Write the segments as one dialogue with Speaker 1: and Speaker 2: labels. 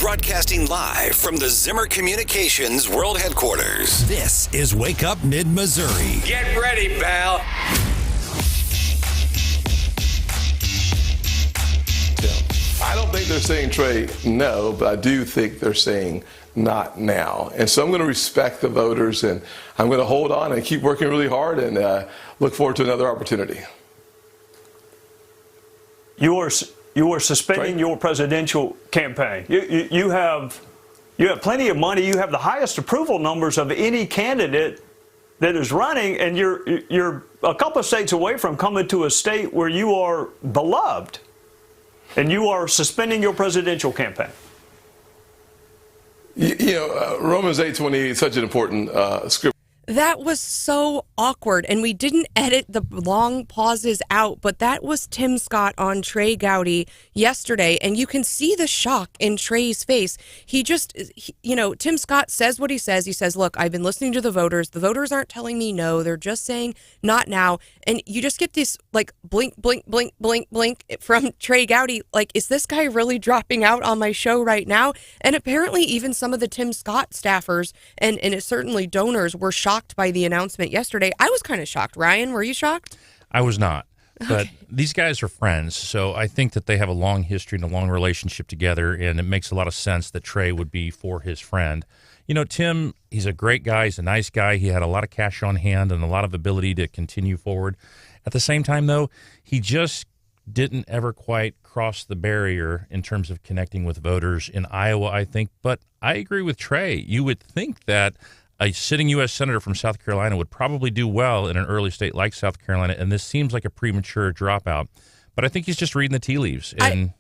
Speaker 1: Broadcasting live from the Zimmer Communications World Headquarters. This is Wake Up Mid-Missouri.
Speaker 2: Get ready, pal.
Speaker 3: I don't think they're saying, Trey, no, but I do think they're saying not now. And so I'm going to respect the voters, and I'm going to hold on and keep working really hard and look forward to another opportunity.
Speaker 4: You are suspending your presidential campaign. You have plenty of money. You have the highest approval numbers of any candidate that is running, and you're a couple of states away from coming to a state where you are beloved, and you are suspending your presidential campaign.
Speaker 3: Romans 8:28 is such an important scripture.
Speaker 5: That was so awkward, and we didn't edit the long pauses out, but that was Tim Scott on Trey Gowdy yesterday, and you can see the shock in Trey's face. Tim Scott says what he says. He says, look, I've been listening to the voters. The voters aren't telling me no. They're just saying not now. And you just get this, like, blink, blink, blink, blink, blink from Trey Gowdy. Like, is this guy really dropping out on my show right now? And apparently even some of the Tim Scott staffers and certainly donors were shocked by the announcement yesterday. I was kind of shocked. Ryan, were you shocked?
Speaker 6: I was not. But these guys are friends, so I think that they have a long history and a long relationship together, and it makes a lot of sense that Trey would be for his friend. Tim, he's a great guy. He's a nice guy. He had a lot of cash on hand and a lot of ability to continue forward. At the same time, though, he just didn't ever quite cross the barrier in terms of connecting with voters in Iowa, I think. But I agree with Trey. You would think that a sitting U.S. Senator from South Carolina would probably do well in an early state like South Carolina, and this seems like a premature dropout. But I think he's just reading the tea leaves.
Speaker 5: I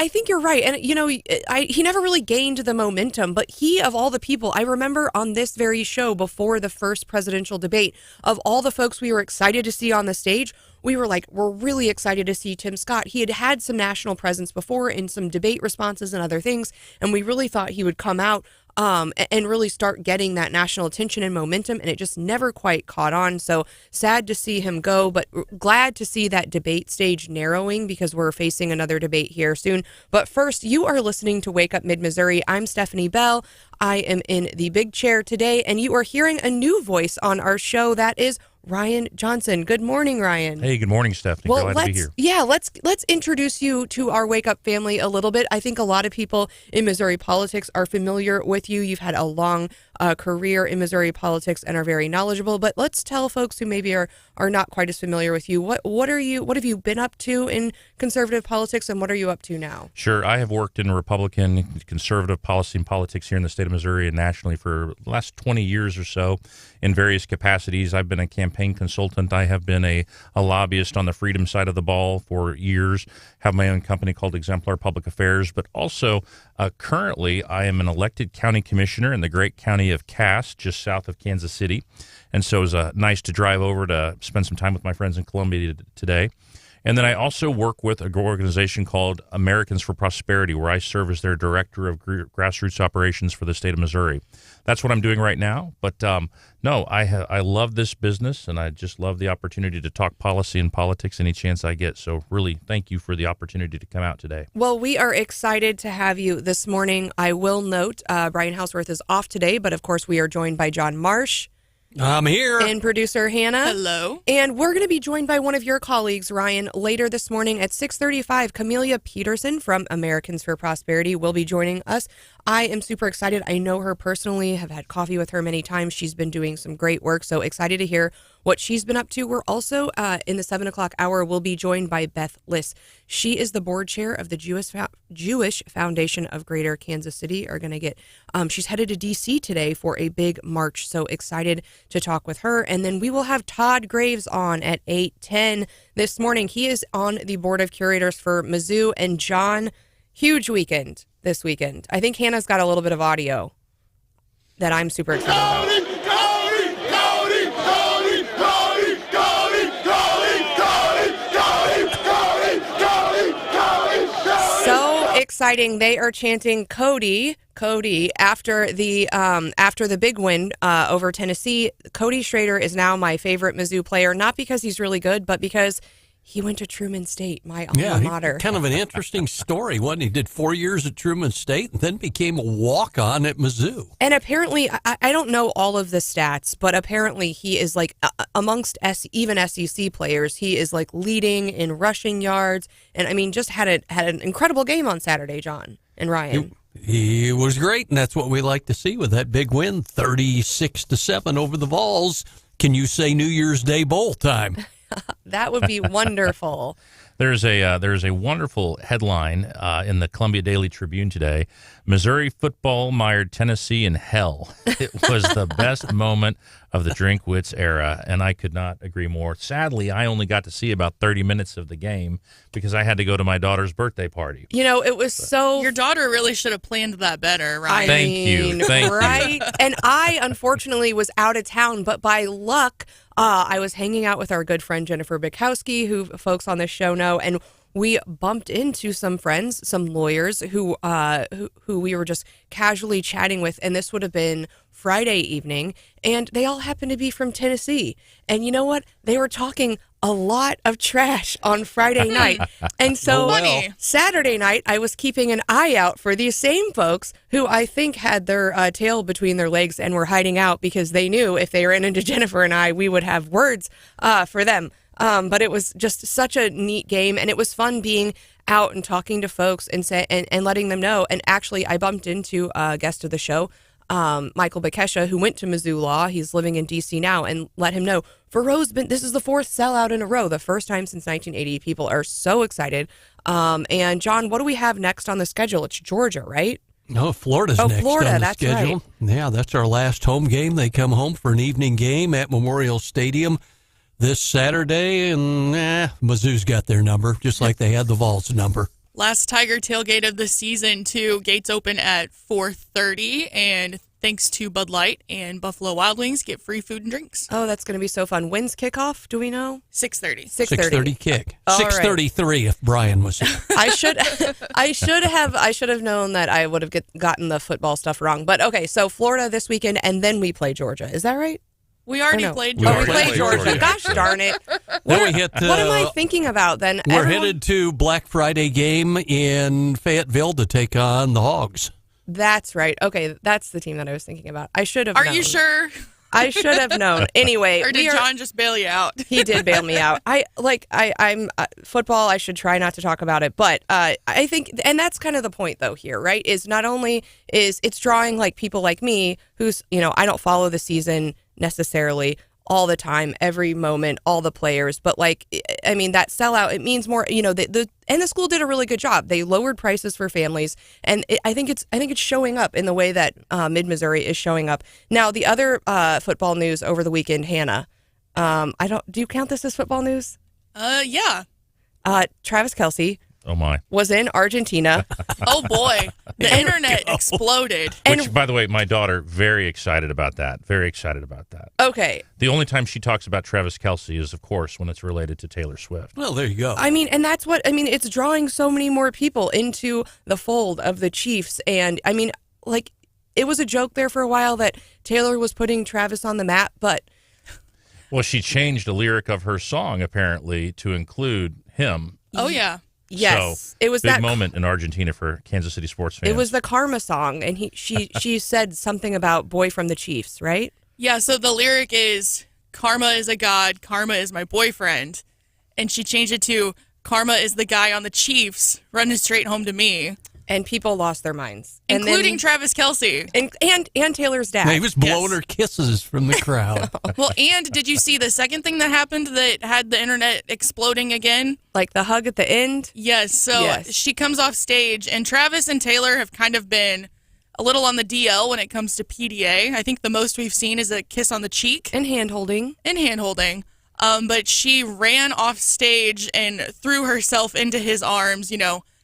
Speaker 5: think you're right. And, he never really gained the momentum, but he, of all the people, I remember on this very show before the first presidential debate, of all the folks we were excited to see on the stage, we were like, we're really excited to see Tim Scott. He had had some national presence before in some debate responses and other things, and we really thought he would come out and really start getting that national attention and momentum, and it just never quite caught on. So sad to see him go, but glad to see that debate stage narrowing because we're facing another debate here soon. But first, you are listening to Wake Up Mid-Missouri. I'm Stephanie Bell. I am in the big chair today, and you are hearing a new voice on our show. That is Ryan Johnson. Good morning, Ryan.
Speaker 6: Hey, good morning, Stephanie.
Speaker 5: Well,
Speaker 6: glad to be here.
Speaker 5: Yeah, let's introduce you to our Wake Up family a little bit. I think a lot of people in Missouri politics are familiar with you. You've had a long career in Missouri politics and are very knowledgeable. But let's tell folks who maybe are not quite as familiar with you. What have you been up to in conservative politics, and what are you up to now?
Speaker 6: Sure. I have worked in Republican conservative policy and politics here in the state of Missouri and nationally for the last 20 years or so in various capacities. I've been a campaign consultant. I have been a lobbyist on the freedom side of the ball for years, have my own company called Exemplar Public Affairs, but also currently I am an elected county commissioner in the great county of Cass, just south of Kansas City. And so it was nice to drive over to spend some time with my friends in Columbia today. And then I also work with an organization called Americans for Prosperity, where I serve as their director of grassroots operations for the state of Missouri. That's what I'm doing right now. But no, I love this business, and I just love the opportunity to talk policy and politics any chance I get. So really, thank you for the opportunity to come out today.
Speaker 5: Well, we are excited to have you this morning. I will note Brian Hauswirth is off today, but of course we are joined by John Marsh.
Speaker 2: I'm here.
Speaker 5: And producer Hannah.
Speaker 7: Hello.
Speaker 5: And we're going to be joined by one of your colleagues, Ryan, later this morning at 6:35. Camellia Peterson from Americans for Prosperity will be joining us. I am super excited. I know her personally, have had coffee with her many times. She's been doing some great work, so excited to hear what she's been up to. We're also, in the 7 o'clock hour, we'll be joined by Beth Liss. She is the board chair of the Jewish Foundation of Greater Kansas City. She's headed to D.C. today for a big march, so excited to talk with her. And then we will have Todd Graves on at 8:10 this morning. He is on the board of curators for Mizzou. And John, huge weekend this weekend. I think Hannah's got a little bit of audio that I'm super excited about. So exciting. They are chanting Cody after the big win over Tennessee. Cody Schrader is now my favorite Mizzou player, not because he's really good, but because He went to Truman State, my alma mater.
Speaker 7: Kind of an interesting story, wasn't he? Did 4 years at Truman State and then became a walk-on at Mizzou.
Speaker 5: And apparently, I don't know all of the stats, but apparently he is like, amongst even SEC players, he is like leading in rushing yards. And I mean, just had an incredible game on Saturday, John and Ryan.
Speaker 7: He was great, and that's what we like to see with that big win, 36-7 over the Vols. Can you say New Year's Day Bowl time?
Speaker 5: That would be wonderful.
Speaker 6: There's a wonderful headline in the Columbia Daily Tribune today. Missouri football mired Tennessee in hell. It was the best moment of the Drinkwitz era, and I could not agree more. Sadly, I only got to see about 30 minutes of the game because I had to go to my daughter's birthday party.
Speaker 5: You know, it was so...
Speaker 8: Your daughter really should have planned that better, right?
Speaker 6: Thank you.
Speaker 5: Right? And I, unfortunately, was out of town, but by luck, I was hanging out with our good friend Jennifer Bukowski, who folks on this show know, and we bumped into some friends, some lawyers who we were just casually chatting with, and this would have been Friday evening, and they all happened to be from Tennessee. And you know what? They were talking a lot of trash on Friday night. And so Saturday night, I was keeping an eye out for these same folks who I think had their tail between their legs and were hiding out because they knew if they ran into Jennifer and I, we would have words for them. But it was just such a neat game, and it was fun being out and talking to folks and letting them know. And actually, I bumped into a guest of the show, Michael Bekesha, who went to Mizzou Law. He's living in D.C. now, and let him know Faroe's this is the fourth sellout in a row, the first time since 1980. People are so excited. And John, what do we have next on the schedule? It's Georgia, right?
Speaker 7: No, Florida's next
Speaker 5: Florida,
Speaker 7: on the
Speaker 5: that's
Speaker 7: schedule.
Speaker 5: right.
Speaker 7: Yeah, that's our last home game. They come home for an evening game at Memorial Stadium this Saturday, and Mizzou's got their number, just like they had the Vols' number.
Speaker 8: Last Tiger tailgate of the season, too. Gates open at 4:30, and thanks to Bud Light and Buffalo Wild Wings, get free food and drinks.
Speaker 5: Oh, that's going to be so fun. When's kickoff? Do we know?
Speaker 8: 6:30.
Speaker 7: 6:30 kick.
Speaker 5: All
Speaker 7: 6:33 if Brian was here.
Speaker 5: I should have known that I would have gotten the football stuff wrong. But okay, so Florida this weekend, and then we play Georgia. Is that right?
Speaker 8: We already played
Speaker 6: We
Speaker 8: Georgia.
Speaker 6: already
Speaker 5: played Georgia.
Speaker 6: Georgia.
Speaker 5: Gosh darn it.
Speaker 7: Then we hit,
Speaker 5: what am I thinking about then?
Speaker 7: We're headed to Black Friday game in Fayetteville to take on the Hogs.
Speaker 5: That's right. Okay, that's the team that I was thinking about. I should have known.
Speaker 8: Are you sure?
Speaker 5: I should have known. Anyway,
Speaker 8: Or did John just bail you out?
Speaker 5: He did bail me out. I'm football. I should try not to talk about it, but I think, and that's kind of the point though here, right? Is not only is it's drawing like people like me who's, I don't follow the season necessarily all the time, every moment, all the players, but that sellout, it means more, and the school did a really good job. They lowered prices for families, and I think it's showing up in the way that Mid-Missouri is showing up. Now, the other football news over the weekend, Hannah, do you count this as football news?
Speaker 8: Yeah.
Speaker 5: Travis Kelce
Speaker 6: Oh, my.
Speaker 5: was in Argentina.
Speaker 8: Oh, boy. The internet exploded.
Speaker 6: Which, by the way, my daughter, very excited about that. Very excited about that.
Speaker 5: Okay.
Speaker 6: The only time she talks about Travis Kelce is, of course, when it's related to Taylor Swift.
Speaker 7: Well, there you go.
Speaker 5: And that's it's drawing so many more people into the fold of the Chiefs. And, it was a joke there for a while that Taylor was putting Travis on the map, but...
Speaker 6: Well, she changed a lyric of her song, apparently, to include him.
Speaker 8: Oh, yeah.
Speaker 5: Yes,
Speaker 6: so,
Speaker 5: it was
Speaker 6: big
Speaker 5: that
Speaker 6: moment in Argentina for Kansas City sports fans.
Speaker 5: It was the Karma song, and she said something about boy from the Chiefs, right?
Speaker 8: Yeah, so the lyric is, karma is a god, karma is my boyfriend. And she changed it to, karma is the guy on the Chiefs, running straight home to me.
Speaker 5: And people lost their minds.
Speaker 8: Including Travis Kelce.
Speaker 5: And Taylor's dad.
Speaker 7: He was blowing her kisses from the crowd.
Speaker 8: Well, and did you see the second thing that happened that had the internet exploding again?
Speaker 5: Like the hug at the end?
Speaker 8: Yes, so she comes off stage, and Travis and Taylor have kind of been a little on the DL when it comes to PDA. I think the most we've seen is a kiss on the cheek.
Speaker 5: And hand-holding.
Speaker 8: But she ran off stage and threw herself into his arms,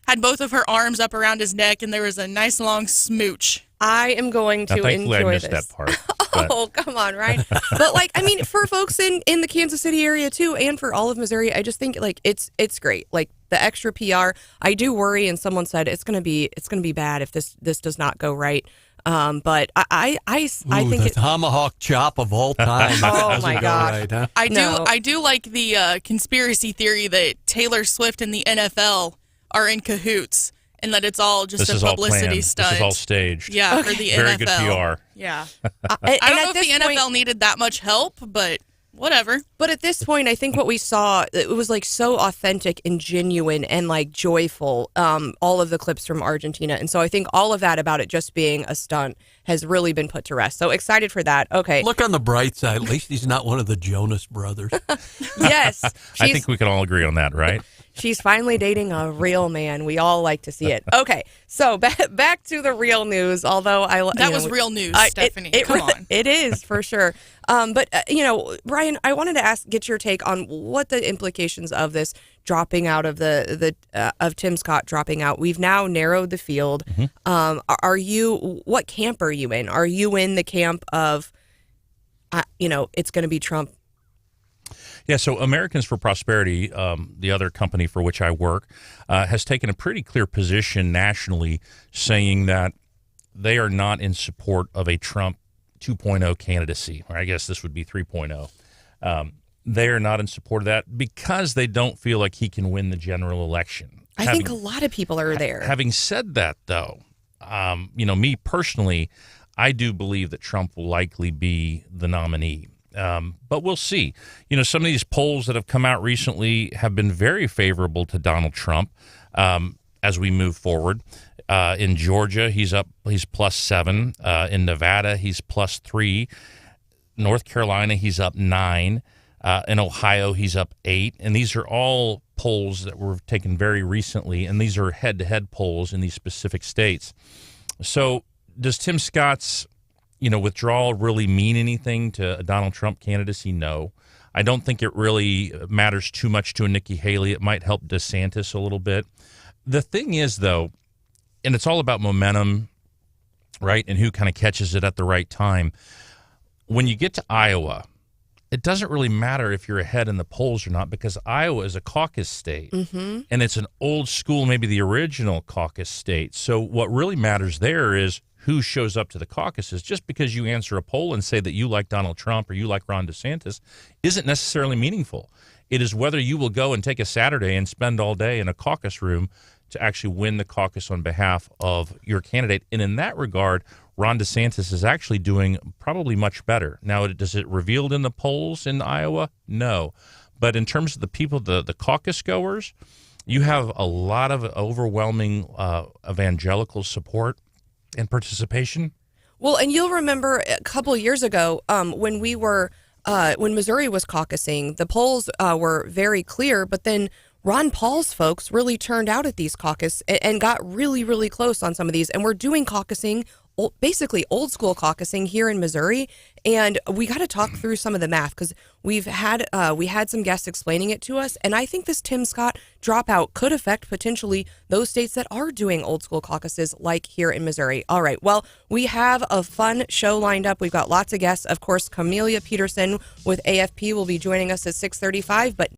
Speaker 8: had both of her arms up around his neck, and there was a nice long smooch.
Speaker 5: I am going to
Speaker 6: thankfully
Speaker 5: enjoy
Speaker 6: I missed
Speaker 5: this.
Speaker 6: that part. But.
Speaker 5: Oh, come on, Ryan. But like, I mean, for folks in the Kansas City area too, and for all of Missouri, I just think like it's great. Like the extra PR, I do worry, and someone said it's gonna be bad if this does not go right. But I think
Speaker 7: the
Speaker 5: it.
Speaker 7: tomahawk chop of all time.
Speaker 5: Oh,
Speaker 7: Doesn't
Speaker 5: my
Speaker 7: go
Speaker 5: gosh.
Speaker 7: right, huh?
Speaker 8: I do like the conspiracy theory that Taylor Swift and the NFL are in cahoots and that it's all just
Speaker 6: This
Speaker 8: a
Speaker 6: is all
Speaker 8: publicity
Speaker 6: planned.
Speaker 8: stunt.
Speaker 6: This is all staged.
Speaker 8: Yeah, for the
Speaker 6: Very
Speaker 8: NFL.
Speaker 6: good PR.
Speaker 8: Yeah.
Speaker 5: And
Speaker 8: I don't
Speaker 5: at
Speaker 8: know if
Speaker 5: this
Speaker 8: the
Speaker 5: point-
Speaker 8: NFL needed that much help, but whatever.
Speaker 5: But at this point, I think what we saw, it was like so authentic and genuine and like joyful, all of the clips from Argentina. And so I think all of that about it just being a stunt has really been put to rest. So excited for that. Okay.
Speaker 7: Look on the bright side. At least he's not one of the Jonas brothers.
Speaker 5: Yes.
Speaker 6: I think we can all agree on that, right?
Speaker 5: She's finally dating a real man. We all like to see it. Okay, so back to the real news. Although
Speaker 8: That was real news, Stephanie. Come on.
Speaker 5: It is for sure. But Brian, I wanted to get your take on what the implications of this dropping out of of Tim Scott dropping out. We've now narrowed the field.
Speaker 6: Mm-hmm.
Speaker 5: What camp are you in? Are you in the camp of, it's going to be Trump?
Speaker 6: Yeah, so Americans for Prosperity, the other company for which I work, has taken a pretty clear position nationally saying that they are not in support of a Trump 2.0 candidacy, or I guess this would be 3.0. They are not in support of that because they don't feel like he can win the general election.
Speaker 5: I think a lot of people are there.
Speaker 6: Having said that, though, me personally, I do believe that Trump will likely be the nominee. But we'll see. Some of these polls that have come out recently have been very favorable to Donald Trump as we move forward. In Georgia, he's +7. In Nevada, he's +3. North Carolina, he's up 9. In Ohio, he's up 8. And these are all polls that were taken very recently, and these are head-to-head polls in these specific states. So does Tim Scott's withdrawal really mean anything to a Donald Trump candidacy? No. I don't think it really matters too much to a Nikki Haley. It might help DeSantis a little bit. The thing is, though, and it's all about momentum, right, and who kind of catches it at the right time. When you get to Iowa, it doesn't really matter if you're ahead in the polls or not because Iowa is a caucus state, and it's an old school, maybe the original caucus state. So what really matters there is who shows up to the caucuses. Just because you answer a poll and say that you like Donald Trump or you like Ron DeSantis isn't necessarily meaningful. It is whether you will go and take a Saturday and spend all day in a caucus room to actually win the caucus on behalf of your candidate. And in that regard, Ron DeSantis is actually doing probably much better. Now, does it revealed in the polls in Iowa? No. But in terms of the people, the caucus goers, you have a lot of overwhelming evangelical support and participation.
Speaker 5: Well, and you'll remember a couple years ago when Missouri was caucusing, the polls were very clear, but then Ron Paul's folks really turned out at these caucus and got really, really close on some of these. And we're doing caucusing, basically old school caucusing here in Missouri. And we got to talk through some of the math because we had some guests explaining it to us. And I think this Tim Scott dropout could affect potentially those states that are doing old school caucuses like here in Missouri. All right. Well, we have a fun show lined up. We've got lots of guests. Of course, Camellia Peterson with AFP will be joining us at 6:35. But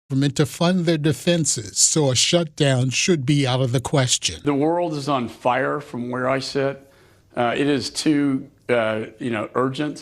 Speaker 9: government to fund their defenses, so a shutdown should be out of the question.
Speaker 10: The world is on fire from where I sit. It is too, urgent.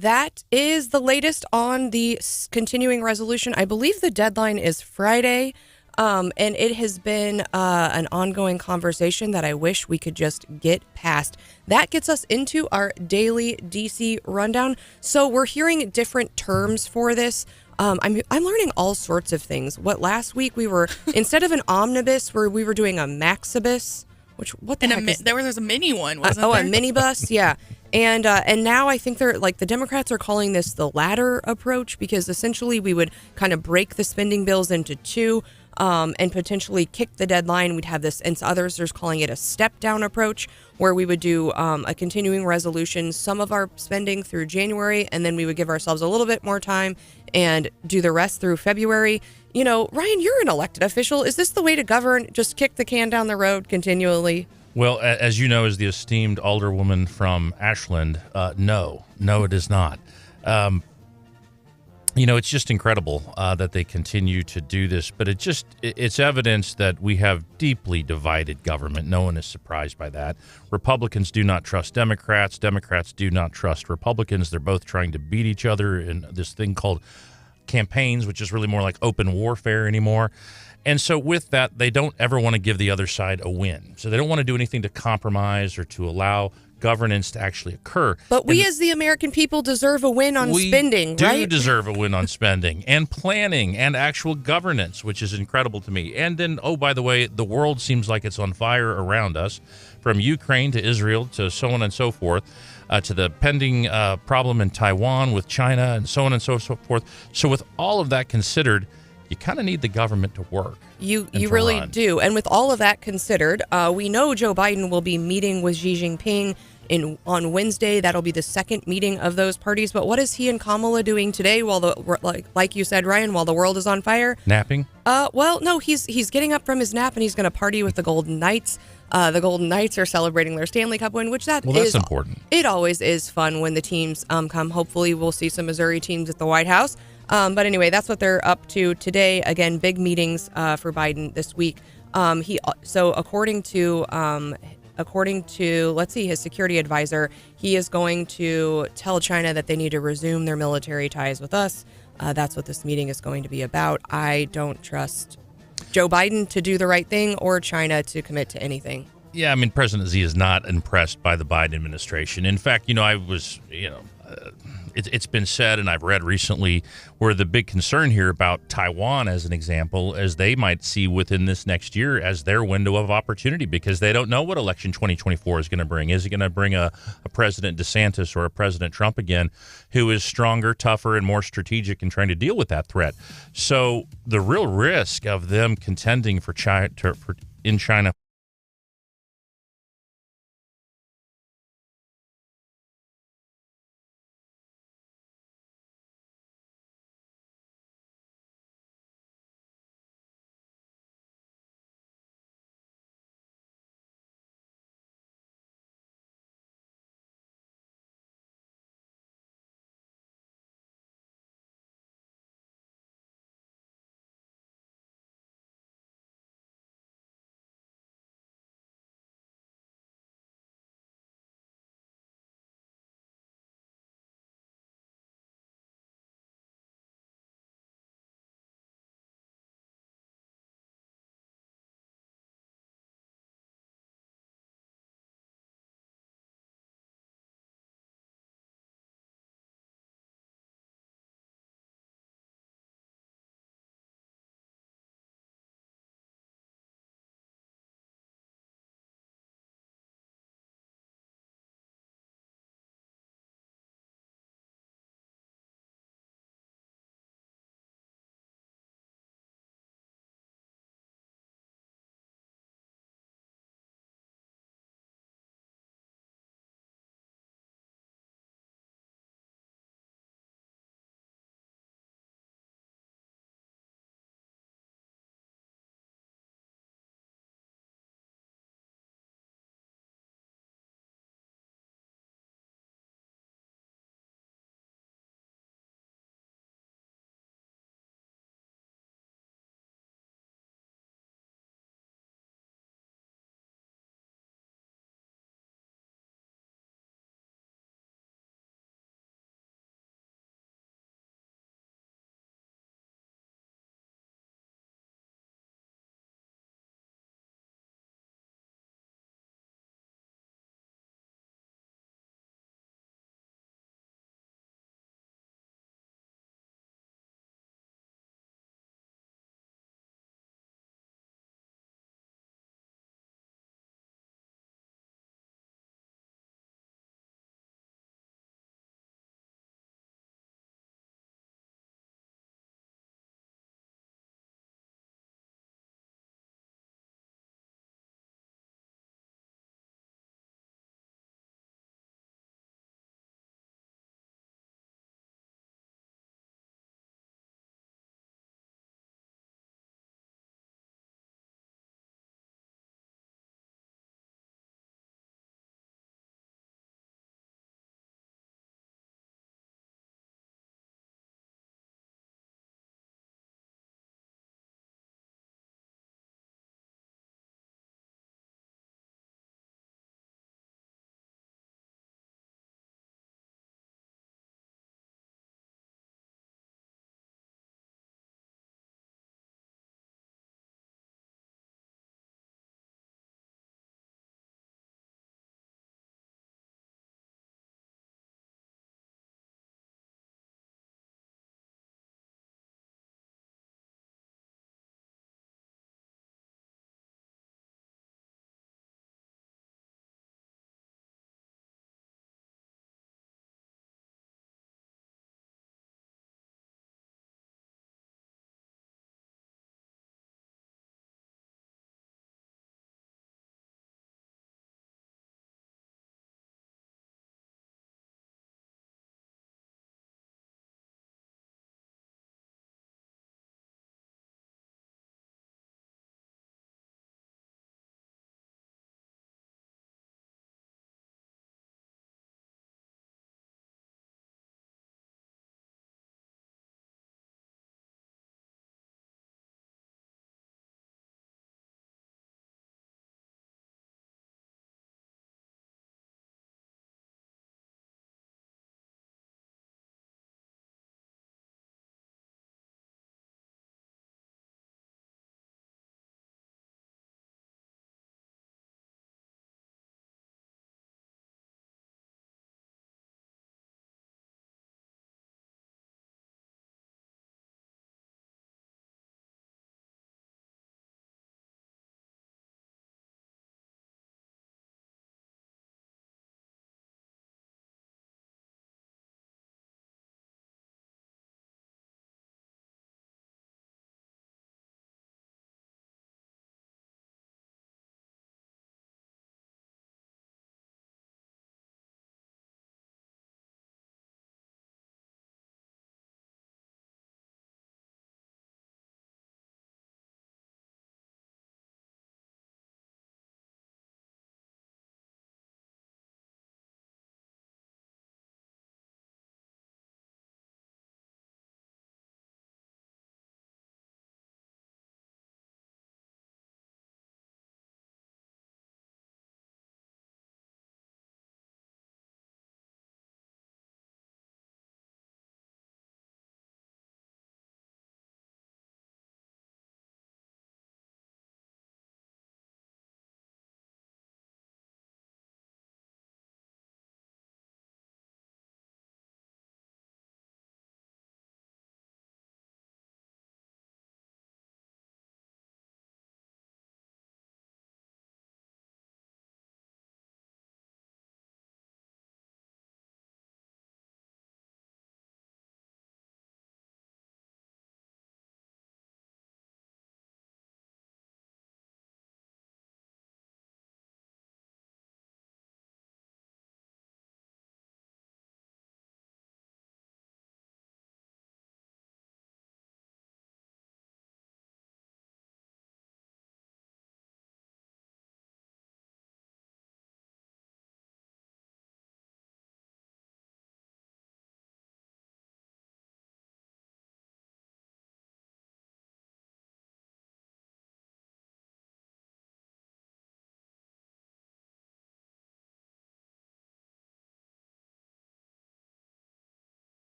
Speaker 5: That is the latest on the continuing resolution. I believe the deadline is Friday, and it has been an ongoing conversation that I wish we could just get past. That gets us into our daily DC rundown. So we're hearing different terms for this. I'm learning all sorts of things. Last week we were, instead of an omnibus, we were doing a maxibus.
Speaker 8: There was a mini one, wasn't there?
Speaker 5: A minibus, yeah. And now I think they're the Democrats are calling this the ladder approach, because essentially we would kind of break the spending bills into two and potentially kick the deadline. We'd have this, and others are calling it a step down approach, where we would do a continuing resolution, some of our spending through January, and then we would give ourselves a little bit more time and do the rest through February. Ryan, you're an elected official. Is this the way to govern? Just kick the can down the road continually?
Speaker 6: Well, as you know, as the esteemed alderwoman from Ashland, no, it is not. It's just incredible that they continue to do this, but it's evidence that we have deeply divided government. No one is surprised by that. Republicans do not trust Democrats. Democrats do not trust Republicans. They're both trying to beat each other in this thing called campaigns, which is really more like open warfare anymore. And so with that, they don't ever want to give the other side a win. So they don't want to do anything to compromise or to allow governance to actually occur.
Speaker 5: But we as the American people deserve a win on spending, right?
Speaker 6: We do deserve a win on spending and planning and actual governance, which is incredible to me. And then, oh, by the way, the world seems like it's on fire around us, from Ukraine to Israel to so on and so forth, to the pending problem in Taiwan with China and so on and so forth. So with all of that considered, you kind of need the government to work.
Speaker 5: You really do. And with all of that considered, we know Joe Biden will be meeting with Xi Jinping on Wednesday. That'll be the second meeting of those parties. But what is he and Kamala doing today while like you said, Ryan, while the world is on fire?
Speaker 6: Napping?
Speaker 5: Well, no, he's getting up from his nap and he's going to party with the Golden Knights. The Golden Knights are celebrating their Stanley Cup win, that's
Speaker 6: important. It
Speaker 5: always is fun when the teams come. Hopefully we'll see some Missouri teams at the White House. But anyway, that's what they're up to today. Again, big meetings for Biden this week. According to let's see, his security advisor, he is going to tell China that they need to resume their military ties with us. That's what this meeting is going to be about. I don't trust Joe Biden to do the right thing or China to commit to anything.
Speaker 6: Yeah, I mean, President Xi is not impressed by the Biden administration. In fact, I was, it's been said, and I've read recently, where the big concern here about Taiwan, as an example, as they might see within this next year as their window of opportunity, because they don't know what election 2024 is going to bring. Is it going to bring a President DeSantis or a President Trump again, who is stronger, tougher, and more strategic in trying to deal with that threat? So the real risk of them contending in China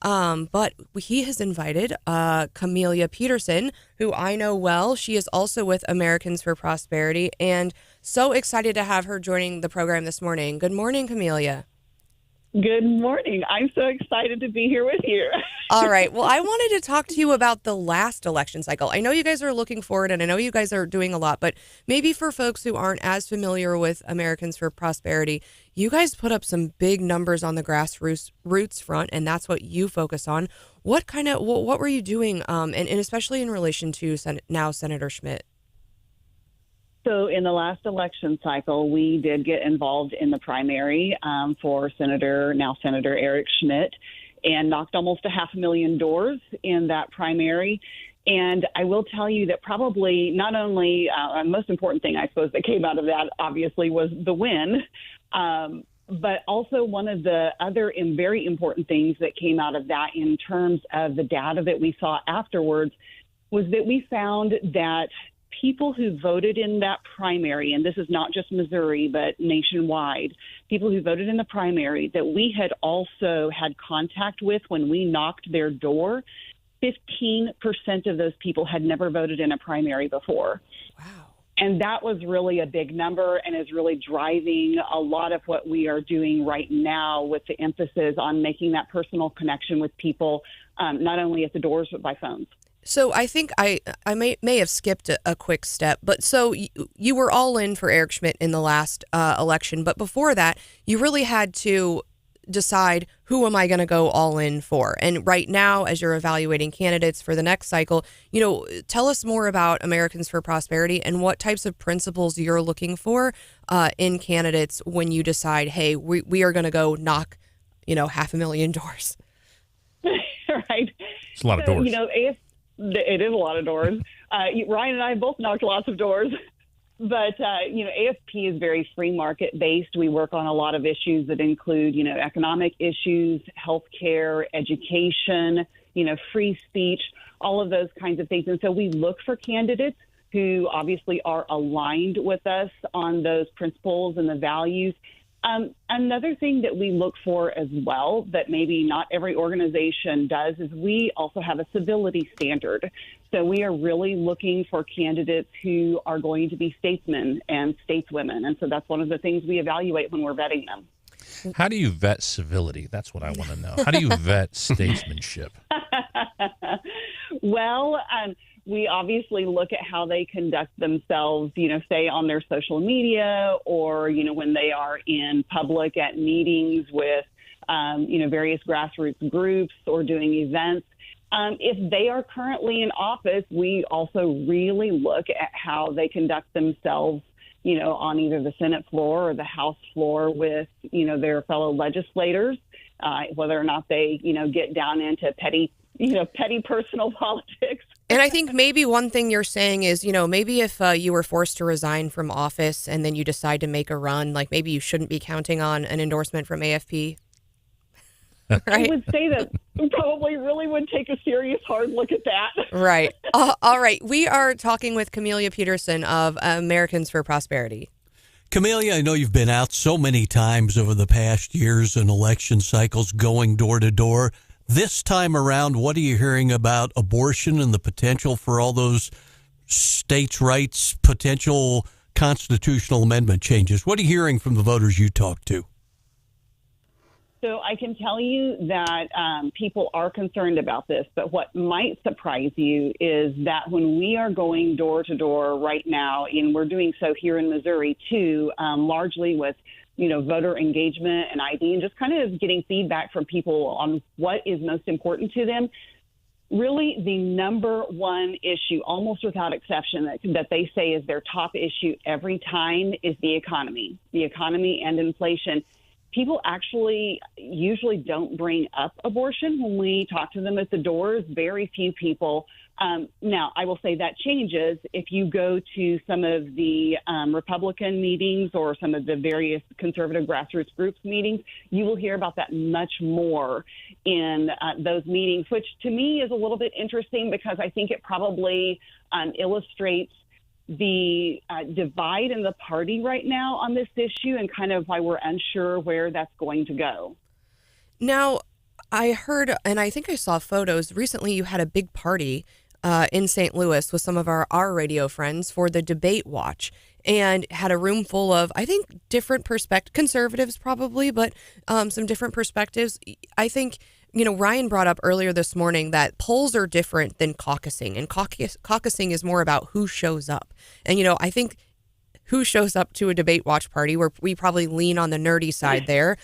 Speaker 5: But he has invited Camellia Peterson, who I know well. She is also with Americans for Prosperity, and so excited to have her joining the program this morning. Good morning, Camellia.
Speaker 11: Good morning. I'm so excited to be here with you.
Speaker 5: All right. Well, I wanted to talk to you about the last election cycle. I know you guys are looking forward, and I know you guys are doing a lot, but maybe for folks who aren't as familiar with Americans for Prosperity, you guys put up some big numbers on the grassroots front, and that's what you focus on. What were you doing, and especially in relation to now Senator Schmidt?
Speaker 11: So in the last election cycle, we did get involved in the primary for now Senator Eric Schmidt, and knocked almost 500,000 doors in that primary. And I will tell you that probably not only most important thing, I suppose, that came out of that, obviously, was the win. But also one of the other and very important things that came out of that in terms of the data that we saw afterwards was that we found that people who voted in that primary, and this is not just Missouri, but nationwide, people who voted in the primary that we had also had contact with when we knocked their door, 15% of those people had never voted in a primary before.
Speaker 5: Wow.
Speaker 11: And that was really a big number and is really driving a lot of what we are doing right now with the emphasis on making that personal connection with people, not only at the doors, but by phones.
Speaker 5: So I think I may have skipped a quick step, but so you were all in for Eric Schmidt in the last election, but before that, you really had to decide, who am I going to go all in for? And right now, as you're evaluating candidates for the next cycle, tell us more about Americans for Prosperity and what types of principles you're looking for in candidates when you decide, hey, we are going to go knock, 500,000 doors.
Speaker 11: Right.
Speaker 6: It's a lot of doors.
Speaker 11: It is a lot of doors. Ryan and I both knocked lots of doors. But, AFP is very free market based. We work on a lot of issues that include, economic issues, healthcare, education, free speech, all of those kinds of things. And so we look for candidates who obviously are aligned with us on those principles and the values. Another thing that we look for as well that maybe not every organization does is we also have a civility standard. So we are really looking for candidates who are going to be statesmen and stateswomen. And so that's one of the things we evaluate when we're vetting them.
Speaker 6: How do you vet civility? That's what I want to know. How do you vet statesmanship?
Speaker 11: Well, we obviously look at how they conduct themselves, say on their social media or, when they are in public at meetings with, various grassroots groups or doing events. If they are currently in office, we also really look at how they conduct themselves, on either the Senate floor or the House floor with, their fellow legislators, whether or not they, get down into petty personal politics.
Speaker 5: And I think maybe one thing you're saying is, maybe if you were forced to resign from office and then you decide to make a run, like maybe you shouldn't be counting on an endorsement from AFP. Right?
Speaker 11: I would say that we probably really would take a serious, hard look at that.
Speaker 5: Right. All right. We are talking with Camellia Peterson of Americans for Prosperity.
Speaker 7: Camellia, I know you've been out so many times over the past years in election cycles going door to door. This time around, what are you hearing about abortion and the potential for all those states' rights, potential constitutional amendment changes? What are you hearing from the voters you talk to?
Speaker 11: So I can tell you that people are concerned about this, but what might surprise you is that when we are going door to door right now, and we're doing so here in Missouri too, largely with voter engagement and ID, and just kind of getting feedback from people on what is most important to them. Really, the number one issue, almost without exception, that they say is their top issue every time is the economy and inflation. People actually usually don't bring up abortion when we talk to them at the doors. Very few people. Now, I will say that changes if you go to some of the Republican meetings or some of the various conservative grassroots groups meetings. You will hear about that much more in those meetings, which to me is a little bit interesting because I think it probably illustrates the divide in the party right now on this issue and kind of why we're unsure where that's going to go.
Speaker 5: Now, I heard, and I think I saw photos recently, you had a big party in St. Louis with some of our radio friends for the debate watch, and had a room full of, I think, different conservatives probably, but some different perspectives. I think, Ryan brought up earlier this morning that polls are different than caucusing, and caucusing is more about who shows up. And, I think who shows up to a debate watch party, where we probably lean on the nerdy side there,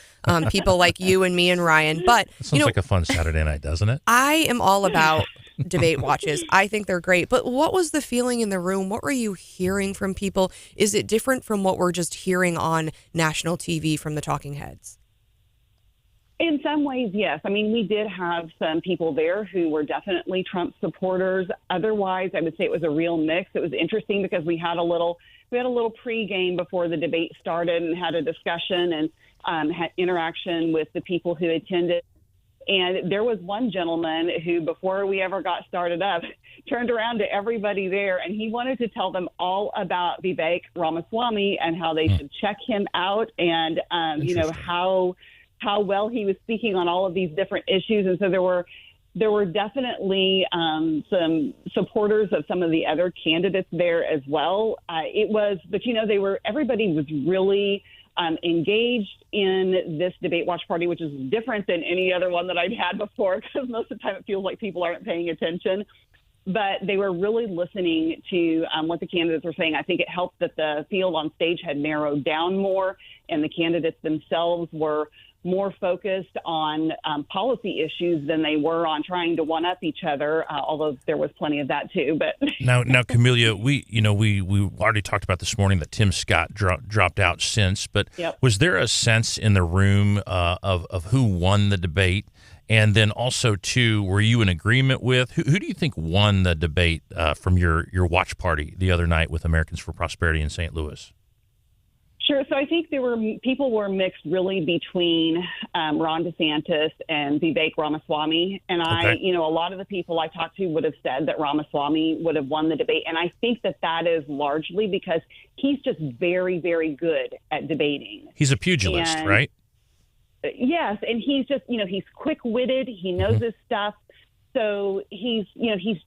Speaker 5: people like you and me and Ryan. But
Speaker 6: that sounds like a fun Saturday night, doesn't it?
Speaker 5: I am all about debate watches. I think they're great. But what was the feeling in the room? What were you hearing from people? Is it different from what we're just hearing on national TV from the talking heads?
Speaker 11: In some ways, yes. I mean, we did have some people there who were definitely Trump supporters. Otherwise, I would say it was a real mix. It was interesting because we had a little pregame before the debate started and had a discussion and had interaction with the people who attended. And there was one gentleman who, before we ever got started up, turned around to everybody there, and he wanted to tell them all about Vivek Ramaswamy and how they should check him out, and how well he was speaking on all of these different issues. And so there were definitely some supporters of some of the other candidates there as well. Everybody was really engaged in this debate watch party, which is different than any other one that I've had before, because most of the time it feels like people aren't paying attention. But they were really listening to what the candidates were saying. I think it helped that the field on stage had narrowed down more, and the candidates themselves were more focused on policy issues than they were on trying to one-up each other, although there was plenty of that too. But
Speaker 6: now, Camellia, we already talked about this morning that Tim Scott dropped out since, but was there a sense in the room of who won the debate? And then also, too, were you in agreement with who do you think won the debate from your watch party the other night with Americans for Prosperity in St. Louis?
Speaker 11: Sure. So I think people were mixed really between Ron DeSantis and Vivek Ramaswamy. And a lot of the people I talked to would have said that Ramaswamy would have won the debate. And I think that is largely because he's just very, very good at debating.
Speaker 6: He's a pugilist, right?
Speaker 11: Yes. And he's just, he's quick-witted. He knows his stuff. So he's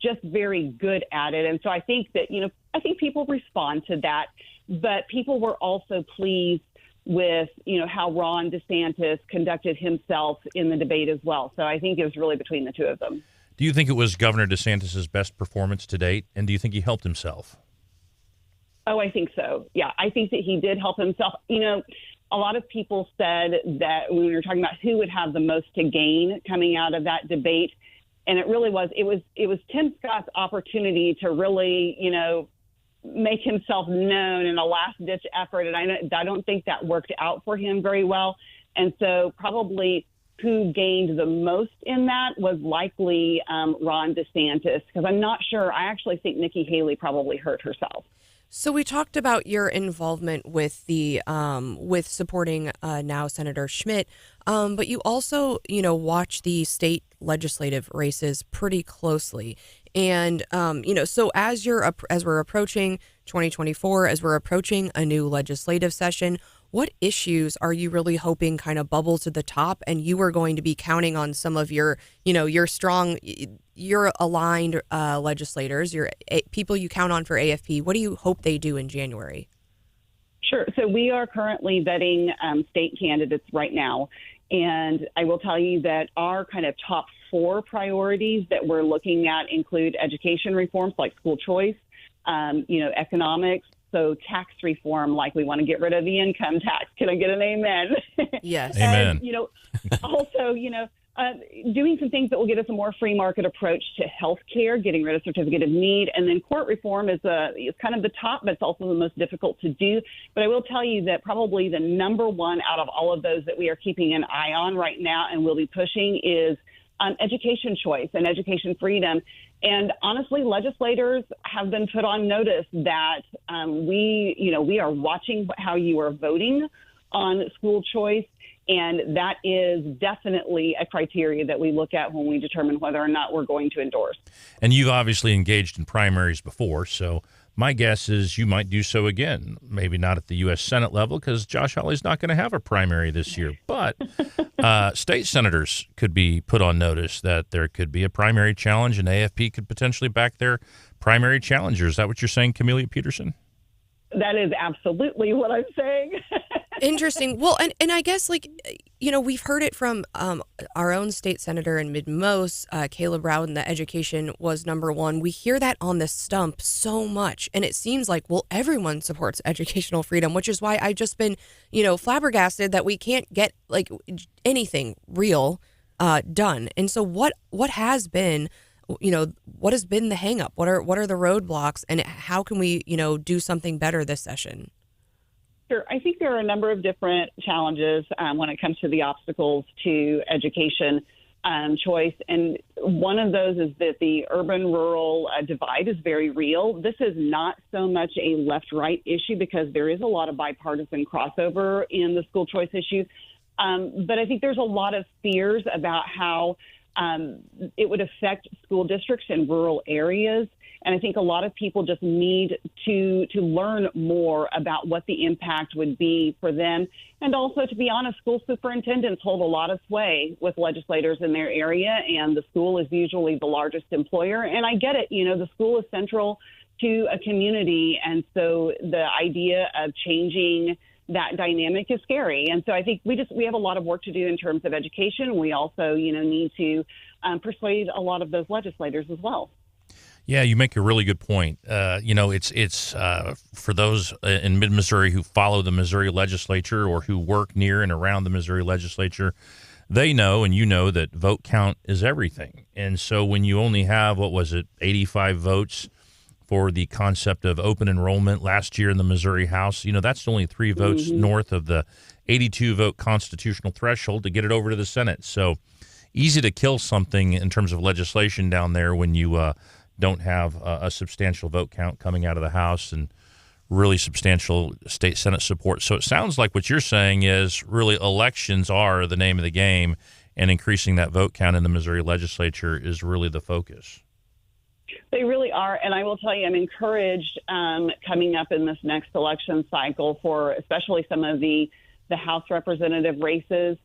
Speaker 11: just very good at it. And so I think that, I think people respond to that. But people were also pleased with, how Ron DeSantis conducted himself in the debate as well. So I think it was really between the two of them.
Speaker 6: Do you think it was Governor DeSantis' best performance to date? And do you think he helped himself?
Speaker 11: Oh, I think so. Yeah, I think that he did help himself. A lot of people said that when we were talking about who would have the most to gain coming out of that debate, and it really was Tim Scott's opportunity to really, make himself known in a last-ditch effort, and I don't think that worked out for him very well. And so probably who gained the most in that was likely Ron DeSantis, because I'm not sure. I actually think Nikki Haley probably hurt herself.
Speaker 5: So we talked about your involvement with the with supporting now Senator Schmidt, but you also watch the state legislative races pretty closely, and so as we're approaching 2024, as we're approaching a new legislative session, what issues are you really hoping kind of bubble to the top, and you are going to be counting on some of your your aligned legislators, your people you count on for AFP? What do you hope they do in January?
Speaker 11: Sure. So we are currently vetting state candidates right now. And I will tell you that our kind of top 4 priorities that we're looking at include education reforms like school choice, economics. So tax reform, like we want to get rid of the income tax. Can I get an amen?
Speaker 5: Yes.
Speaker 6: Amen.
Speaker 11: And, also, doing some things that will get us a more free market approach to health care, getting rid of certificate of need. And then court reform is kind of the top, but it's also the most difficult to do. But I will tell you that probably the number one out of all of those that we are keeping an eye on right now and will be pushing is education choice and education freedom. And honestly, legislators have been put on notice that we are watching how you are voting on school choice. And that is definitely a criteria that we look at when we determine whether or not we're going to endorse.
Speaker 6: And you've obviously engaged in primaries before, so My guess is you might do so again. Maybe not at the U.S. Senate level because Josh Hawley's not going to have a primary this year. But state senators could be put on notice that there could be a primary challenge, and AFP could potentially back their primary challenger. Is that what you're saying, Camellia Peterson?
Speaker 11: That is absolutely what I'm saying.
Speaker 5: Interesting. Well, and I guess, like, we've heard it from our own state senator in Mid-Most, Caleb Rowden, that education was number one. We hear that on the stump so much, and it seems like, well, everyone supports educational freedom, which is why I've just been, flabbergasted that we can't get, like, anything real done. And so what has been, what has been the hang up? What are the roadblocks, and how can we, do something better this session?
Speaker 11: Sure. I think there are a number of different challenges when it comes to the obstacles to education choice. And one of those is that the urban-rural divide is very real. This is not so much a left-right issue because there is a lot of bipartisan crossover in the school choice issue. But I think there's a lot of fears about how it would affect school districts in rural areas. And I think a lot of people just need to learn more about what the impact would be for them. And also, to be honest, school superintendents hold a lot of sway with legislators in their area, and the school is usually the largest employer. And I get it. The school is central to a community. And so the idea of changing that dynamic is scary. And so I think we have a lot of work to do in terms of education. We also, need to persuade a lot of those legislators as well.
Speaker 6: Yeah, you make a really good point. It's for those in mid-Missouri who follow the Missouri legislature or who work near and around the Missouri legislature, they know, and that vote count is everything. And so when you only have, 85 votes for the concept of open enrollment last year in the Missouri House, that's only 3 votes north of the 82-vote constitutional threshold to get it over to the Senate. So easy to kill something in terms of legislation down there when you don't have a substantial vote count coming out of the House and really substantial state Senate support. So it sounds like what you're saying is really elections are the name of the game, and increasing that vote count in the Missouri legislature is really the focus.
Speaker 11: They really are. And I will tell you, I'm encouraged coming up in this next election cycle for especially some of the House representative races.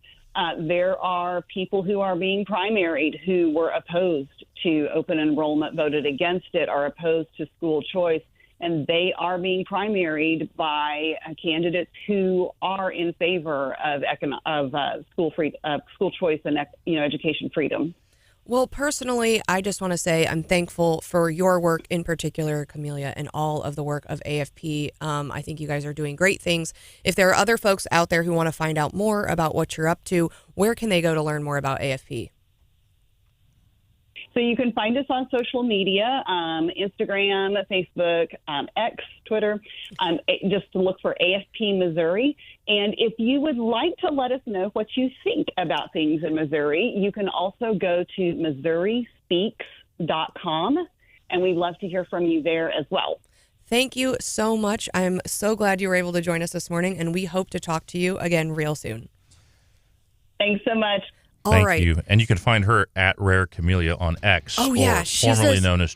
Speaker 11: There are people who are being primaried who were opposed to open enrollment, voted against it, are opposed to school choice, and they are being primaried by candidates who are in favor of school choice and education freedom.
Speaker 5: Well, personally, I just want to say I'm thankful for your work in particular, Camellia, and all of the work of AFP. I think you guys are doing great things. If there are other folks out there who want to find out more about what you're up to, where can they go to learn more about AFP?
Speaker 11: So you can find us on social media, Instagram, Facebook, X, Twitter. Just look for AFP Missouri. And if you would like to let us know what you think about things in Missouri, you can also go to MissouriSpeaks.com, and we'd love to hear from you there as well.
Speaker 5: Thank you so much. I'm so glad you were able to join us this morning, and we hope to talk to you again real soon.
Speaker 11: Thanks so much.
Speaker 6: Thank you. And you can find her at Rare Camellia on X, formerly known as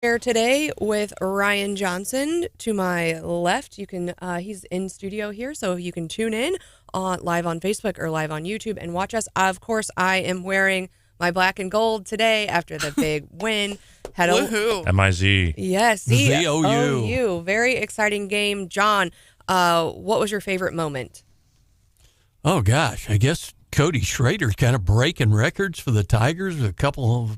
Speaker 5: Here today with Ryan Johnson to my left. You can he's in studio here, so you can tune in live on Facebook or live on YouTube and watch us. Of course, I am wearing my black and gold today after the big win.
Speaker 8: Woohoo!
Speaker 6: MIZ.
Speaker 5: Yes,
Speaker 7: ZOU.
Speaker 5: Very exciting game. John, what was your favorite moment?
Speaker 7: Oh gosh, I guess Cody Schrader's kind of breaking records for the Tigers, a couple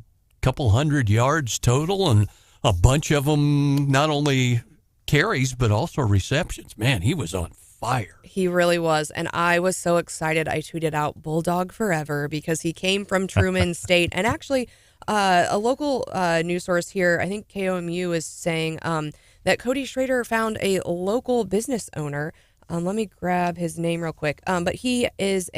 Speaker 7: hundred yards total, and a bunch of them not only carries but also receptions. Man, he was on fire.
Speaker 5: He really was, and I was so excited. I tweeted out "Bulldog Forever" because he came from Truman State, and actually, a local news source here, I think KOMU, is saying that Cody Schrader found a local business owner. Let me grab his name real quick. But he is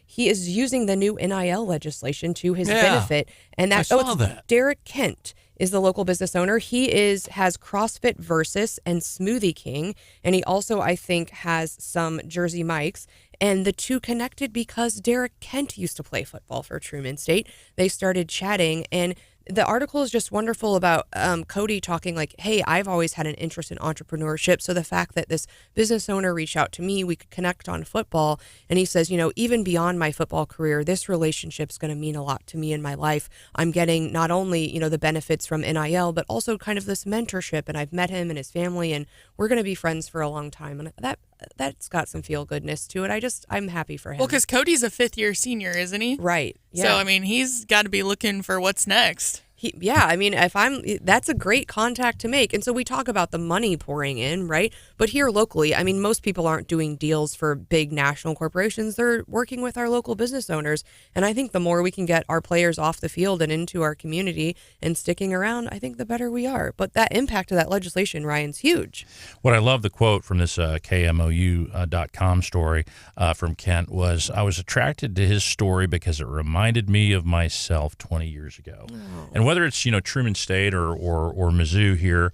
Speaker 5: he is using the new NIL legislation to his benefit. And
Speaker 7: I saw that.
Speaker 5: Derek Kent is the local business owner. He has CrossFit Versus and Smoothie King. And he also, I think, has some Jersey Mikes. And the two connected because Derek Kent used to play football for Truman State. They started chatting, and the article is just wonderful about Cody talking like, hey, I've always had an interest in entrepreneurship. So the fact that this business owner reached out to me, we could connect on football. And he says, even beyond my football career, this relationship's going to mean a lot to me in my life. I'm getting not only, the benefits from NIL, but also kind of this mentorship. And I've met him and his family, and we're going to be friends for a long time. And that's got some feel goodness to it. I'm happy for him.
Speaker 8: Well, because Cody's a fifth-year senior, isn't he?
Speaker 5: Right. Yeah.
Speaker 8: So, he's got to be looking for what's next.
Speaker 5: That's a great contact to make. And so we talk about the money pouring in, right? But here locally, most people aren't doing deals for big national corporations. They're working with our local business owners. And I think the more we can get our players off the field and into our community and sticking around, I think the better we are. But that impact of that legislation, Ryan's huge.
Speaker 6: What I love the quote from this KMOU.com story from Kent was, I was attracted to his story because it reminded me of myself 20 years ago. Oh. And whether it's, Truman State or Mizzou here,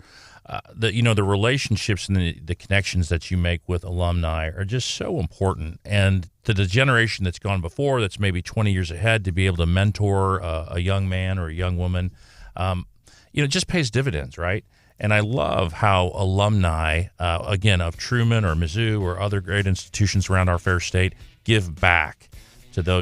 Speaker 6: the relationships and the connections that you make with alumni are just so important. And to the generation that's gone before, that's maybe 20 years ahead, to be able to mentor a young man or a young woman, it just pays dividends, right? And I love how alumni, again, of Truman or Mizzou or other great institutions around our fair state give back to those.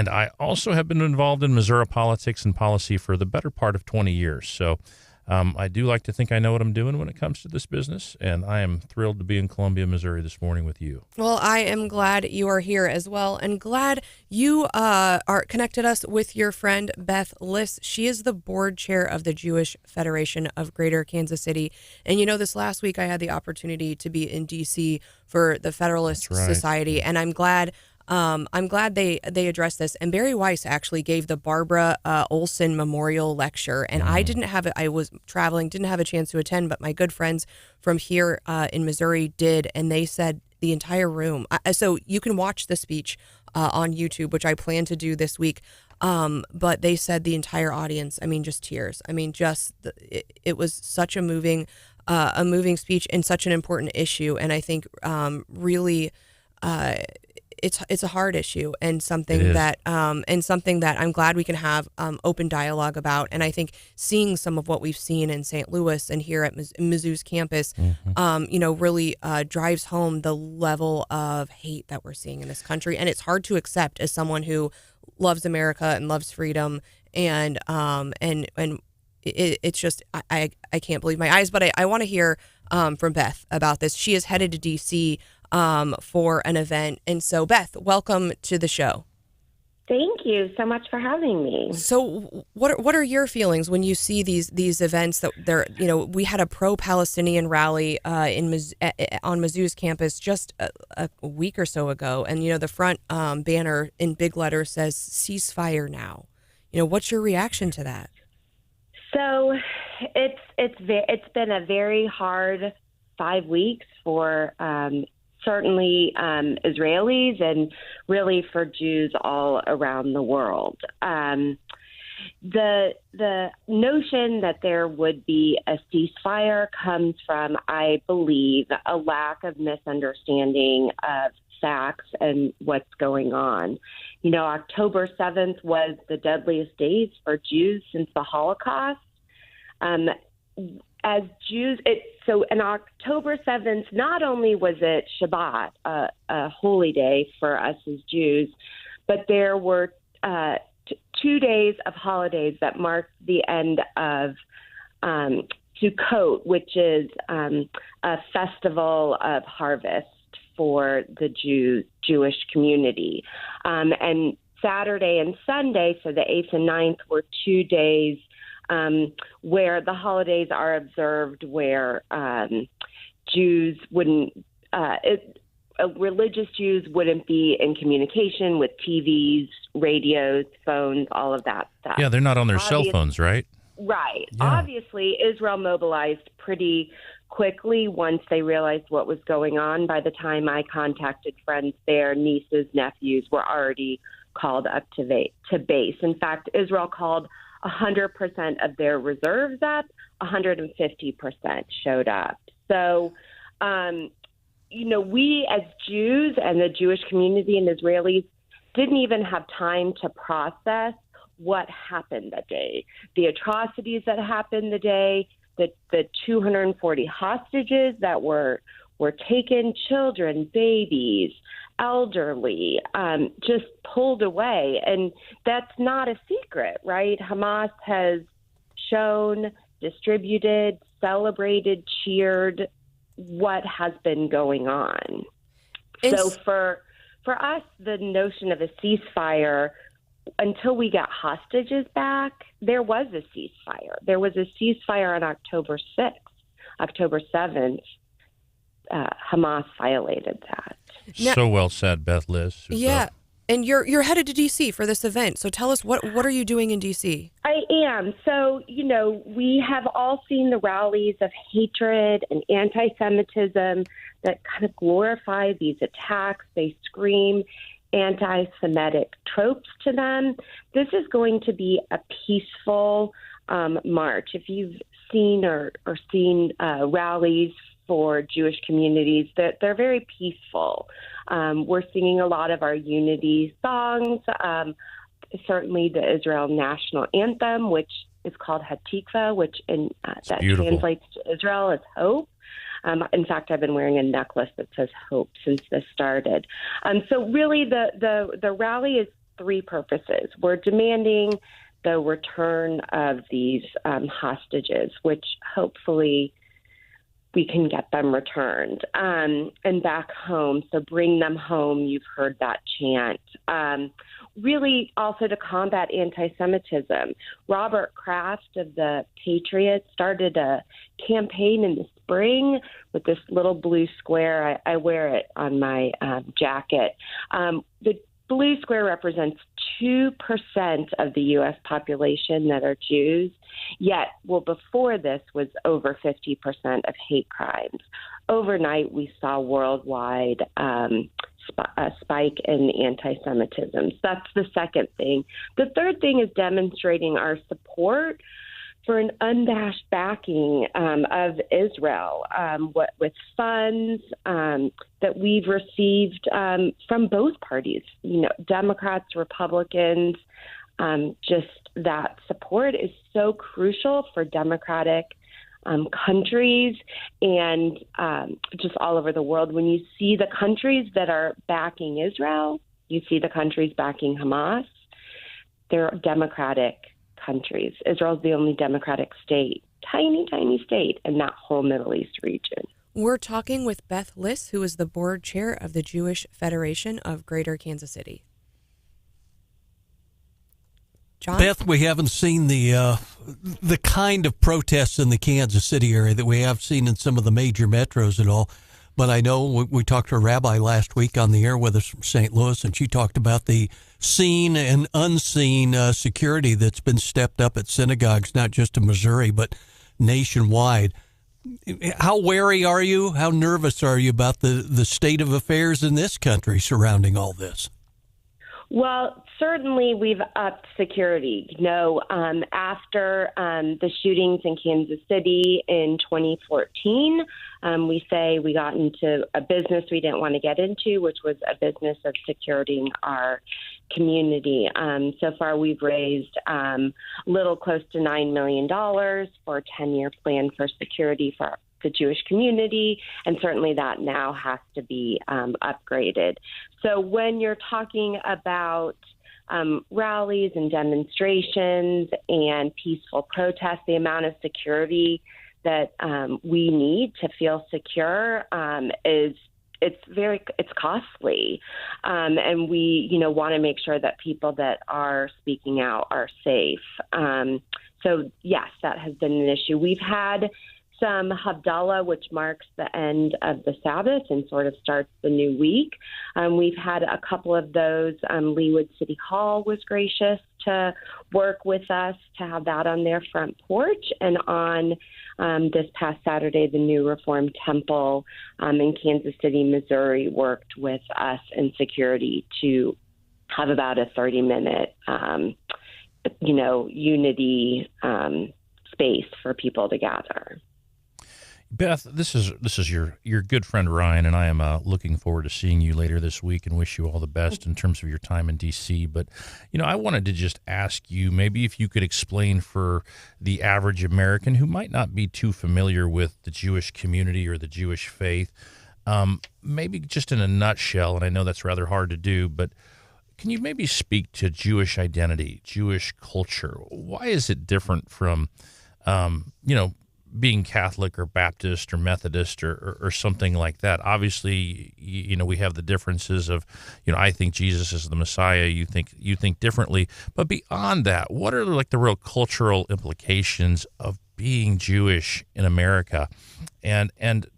Speaker 6: And I also have been involved in Missouri politics and policy for the better part of 20 years. So I do like to think I know what I'm doing when it comes to this business, and I am thrilled to be in Columbia, Missouri this morning with you.
Speaker 5: Well, I am glad you are here as well, and glad you are connected us with your friend Beth Liss. She is the board chair of the Jewish Federation of Greater Kansas City. And this last week I had the opportunity to be in D.C. for the Federalist Society, and I'm glad they addressed this. And Barry Weiss actually gave the Barbara Olson Memorial Lecture, and I was traveling, didn't have a chance to attend, but my good friends from here in Missouri did, and they said the entire room. So you can watch the speech on YouTube, which I plan to do this week. But they said the entire audience, just tears. It was such a moving speech and such an important issue, and I think really. It's a hard issue and something that I'm glad we can have open dialogue about. And I think seeing some of what we've seen in St. Louis and here at Mizzou's campus, really drives home the level of hate that we're seeing in this country. And it's hard to accept as someone who loves America and loves freedom. And it's just I can't believe my eyes. But I want to hear from Beth about this. She is headed to D.C. For an event. And so, Beth, welcome to the show.
Speaker 12: Thank you so much for having me.
Speaker 5: So what are your feelings when you see these events that we had a pro-Palestinian rally on Mizzou's campus just a week or so ago, and the front banner in big letters says ceasefire now. What's your reaction to that?
Speaker 12: So it's been a very hard 5 weeks for certainly Israelis and really for Jews all around the world. The notion that there would be a ceasefire comes from, I believe, a lack of misunderstanding of facts and what's going on. October 7th was the deadliest days for Jews since the Holocaust. As Jews, so on October 7th, not only was it Shabbat, a holy day for us as Jews, but there were 2 days of holidays that marked the end of Sukkot, which is a festival of harvest for the Jewish community. And Saturday and Sunday, so the 8th and 9th, were 2 days where the holidays are observed, where Jews wouldn't, religious Jews wouldn't be in communication with TVs, radios, phones, all of that stuff.
Speaker 6: Yeah, they're not on their cell phones, right?
Speaker 12: Right.
Speaker 6: Yeah.
Speaker 12: Obviously, Israel mobilized pretty quickly once they realized what was going on. By the time I contacted friends there, nieces, nephews were already called up to base. In fact, Israel called 100% of their reserves up, 150% showed up. So, we as Jews and the Jewish community and Israelis didn't even have time to process what happened that day, the atrocities that happened the day, the 240 hostages that were taken, children, babies, elderly, just pulled away. And that's not a secret, right? Hamas has shown, distributed, celebrated, cheered what has been going on. So for us, the notion of a ceasefire, until we got hostages back, there was a ceasefire. There was a ceasefire on October 6th. October 7th, Hamas violated that.
Speaker 6: So well said, Beth Liss.
Speaker 5: Yeah, and you're headed to D.C. for this event. So tell us, what are you doing in D.C.?
Speaker 12: I am. So, we have all seen the rallies of hatred and anti-Semitism that kind of glorify these attacks. They scream anti-Semitic tropes to them. This is going to be a peaceful march. If you've seen or seen rallies for Jewish communities, that they're very peaceful. We're singing a lot of our unity songs, certainly the Israel national anthem, which is called Hatikva, which that
Speaker 6: beautiful.
Speaker 12: Translates to Israel as hope. In fact, I've been wearing a necklace that says hope since this started. So really the rally is three purposes. We're demanding the return of these hostages, which hopefully we can get them returned and back home. So bring them home. You've heard that chant. Really also to combat anti-Semitism. Robert Kraft of the Patriots started a campaign in the spring with this little blue square. I wear it on my jacket. The blue square represents 2% of the U.S. population that are Jews, yet, before this was over 50% of hate crimes. Overnight, we saw worldwide a spike in anti-Semitism. So that's the second thing. The third thing is demonstrating our support for an unabashed backing of Israel, with funds that we've received from both parties, Democrats, Republicans. Just that support is so crucial for democratic countries and just all over the world. When you see the countries that are backing Israel, you see the countries backing Hamas, they're democratic countries. Israel's the only democratic state, tiny, tiny state in that whole Middle East region.
Speaker 5: We're talking with Beth Liss, who is the board chair of the Jewish Federation of Greater Kansas City. John?
Speaker 7: Beth, we haven't seen the kind of protests in the Kansas City area that we have seen in some of the major metros at all. But I know we talked to a rabbi last week on the air with us from St. Louis, and she talked about the seen and unseen security that's been stepped up at synagogues, not just in Missouri, but nationwide. How wary are you? How nervous are you about the state of affairs in this country surrounding all this?
Speaker 12: Well, certainly we've upped security. After the shootings in Kansas City in 2014, we say we got into a business we didn't want to get into, which was a business of securing our community. So far, we've raised little close to $9 million for a 10-year plan for security for the Jewish community, and certainly that now has to be upgraded. So when you're talking about rallies and demonstrations and peaceful protests, the amount of security that we need to feel secure it's costly, and we want to make sure that people that are speaking out are safe. So yes, that has been an issue. We've had some Havdalah, which marks the end of the Sabbath and sort of starts the new week. We've had a couple of those. Leawood City Hall was gracious to work with us to have that on their front porch. And on this past Saturday, the New Reformed Temple in Kansas City, Missouri, worked with us in security to have about a 30-minute, unity space for people to gather.
Speaker 6: Beth, this is your good friend Ryan, and I am looking forward to seeing you later this week and wish you all the best in terms of your time in D.C. But, I wanted to just ask you, maybe if you could explain for the average American who might not be too familiar with the Jewish community or the Jewish faith, maybe just in a nutshell, and I know that's rather hard to do, but can you maybe speak to Jewish identity, Jewish culture? Why is it different from, being Catholic or Baptist or Methodist or something like that? Obviously, we have the differences of, I think Jesus is the Messiah. You think differently. But beyond that, what are like the real cultural implications of being Jewish in America? And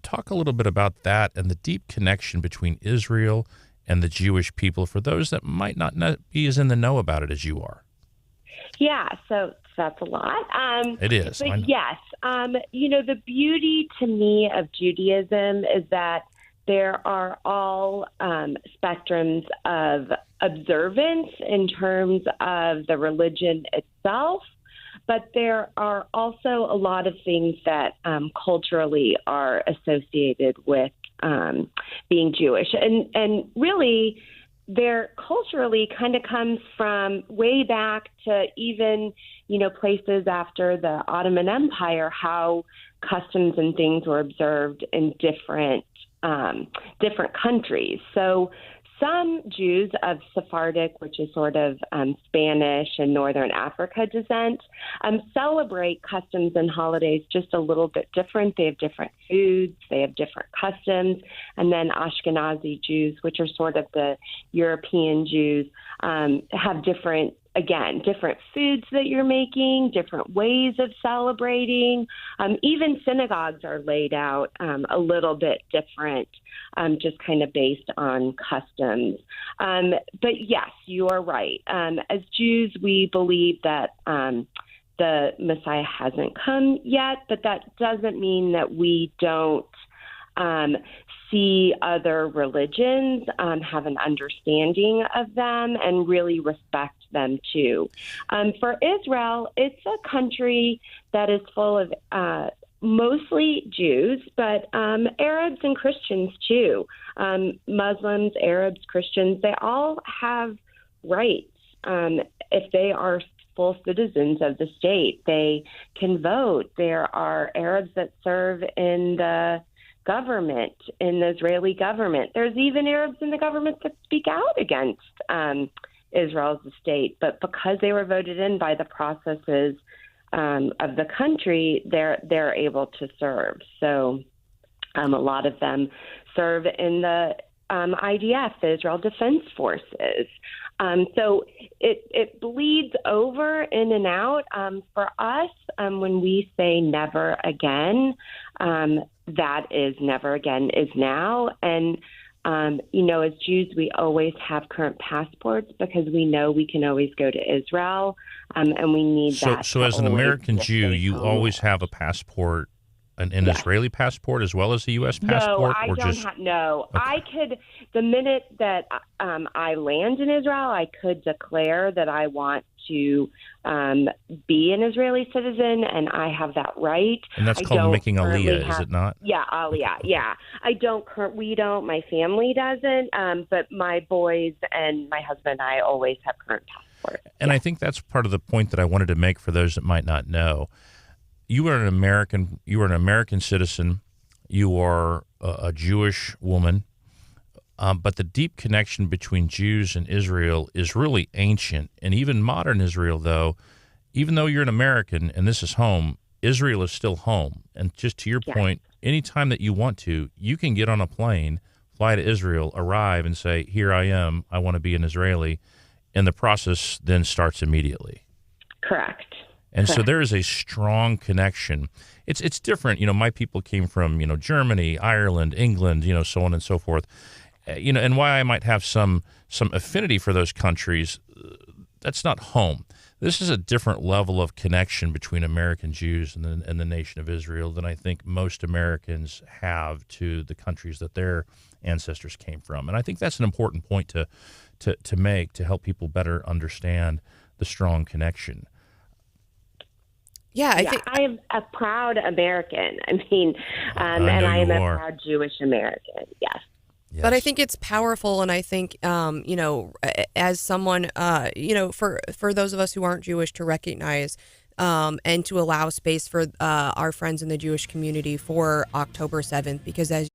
Speaker 6: talk a little bit about that and the deep connection between Israel and the Jewish people for those that might not be as in the know about it as you are.
Speaker 12: Yeah, so that's a lot.
Speaker 6: It is.
Speaker 12: But yes, the beauty to me of Judaism is that there are all spectrums of observance in terms of the religion itself, but there are also a lot of things that culturally are associated with being Jewish. And really, there culturally kind of comes from way back to even, places after the Ottoman Empire, how customs and things were observed in different countries. So some Jews of Sephardic, which is sort of Spanish and Northern Africa descent, celebrate customs and holidays just a little bit different. They have different foods, they have different customs. And then Ashkenazi Jews, which are sort of the European Jews, have different foods that you're making, different ways of celebrating. Even synagogues are laid out a little bit different, just kind of based on customs. But yes, you are right. As Jews, we believe that the Messiah hasn't come yet, but that doesn't mean that we don't see other religions, have an understanding of them, and really respect them too. For Israel, it's a country that is full of mostly Jews, but Arabs and Christians too. Muslims, Arabs, Christians, they all have rights. If they are full citizens of the state, they can vote. There are Arabs that serve in the government, in the Israeli government. There's even Arabs in the government that speak out against Israel as a state. But because they were voted in by the processes of the country, they're able to serve. So a lot of them serve in the IDF, the Israel Defense Forces. So it bleeds over in and out. For us, when we say never again, that is never again is now. And, as Jews, we always have current passports because we know we can always go to Israel, and we need that.
Speaker 6: So as an American Jew, you always have a passport, an Israeli passport as well as a U.S. passport?
Speaker 12: No, I don't have. No, okay. I could. The minute that I land in Israel, I could declare that I want to be an Israeli citizen, and I have that right.
Speaker 6: And that's called making Aliyah, is it not?
Speaker 12: Yeah, Aliyah. Yeah, I don't. We don't. My family doesn't. But my boys and my husband and I always have current passports.
Speaker 6: And I think that's part of the point that I wanted to make for those that might not know. You are an American. You are an American citizen. You are a Jewish woman, but the deep connection between Jews and Israel is really ancient. And even modern Israel, though, even though you're an American and this is home, Israel is still home. And just to your point, anytime that you want to, you can get on a plane, fly to Israel, arrive, and say, "Here I am. I want to be an Israeli," and the process then starts immediately.
Speaker 12: Correct.
Speaker 6: And so there is a strong connection. It's different. My people came from, Germany, Ireland, England, so on and so forth. And why I might have some affinity for those countries, that's not home. This is a different level of connection between American Jews and the nation of Israel than I think most Americans have to the countries that their ancestors came from. And I think that's an important point to make to help people better understand the strong connection.
Speaker 12: Yeah, I am a proud American. I mean, and I am a proud Jewish American. Yes.
Speaker 5: But I think it's powerful, and I think, as someone, for those of us who aren't Jewish, to recognize and to allow space for our friends in the Jewish community for October 7th, because as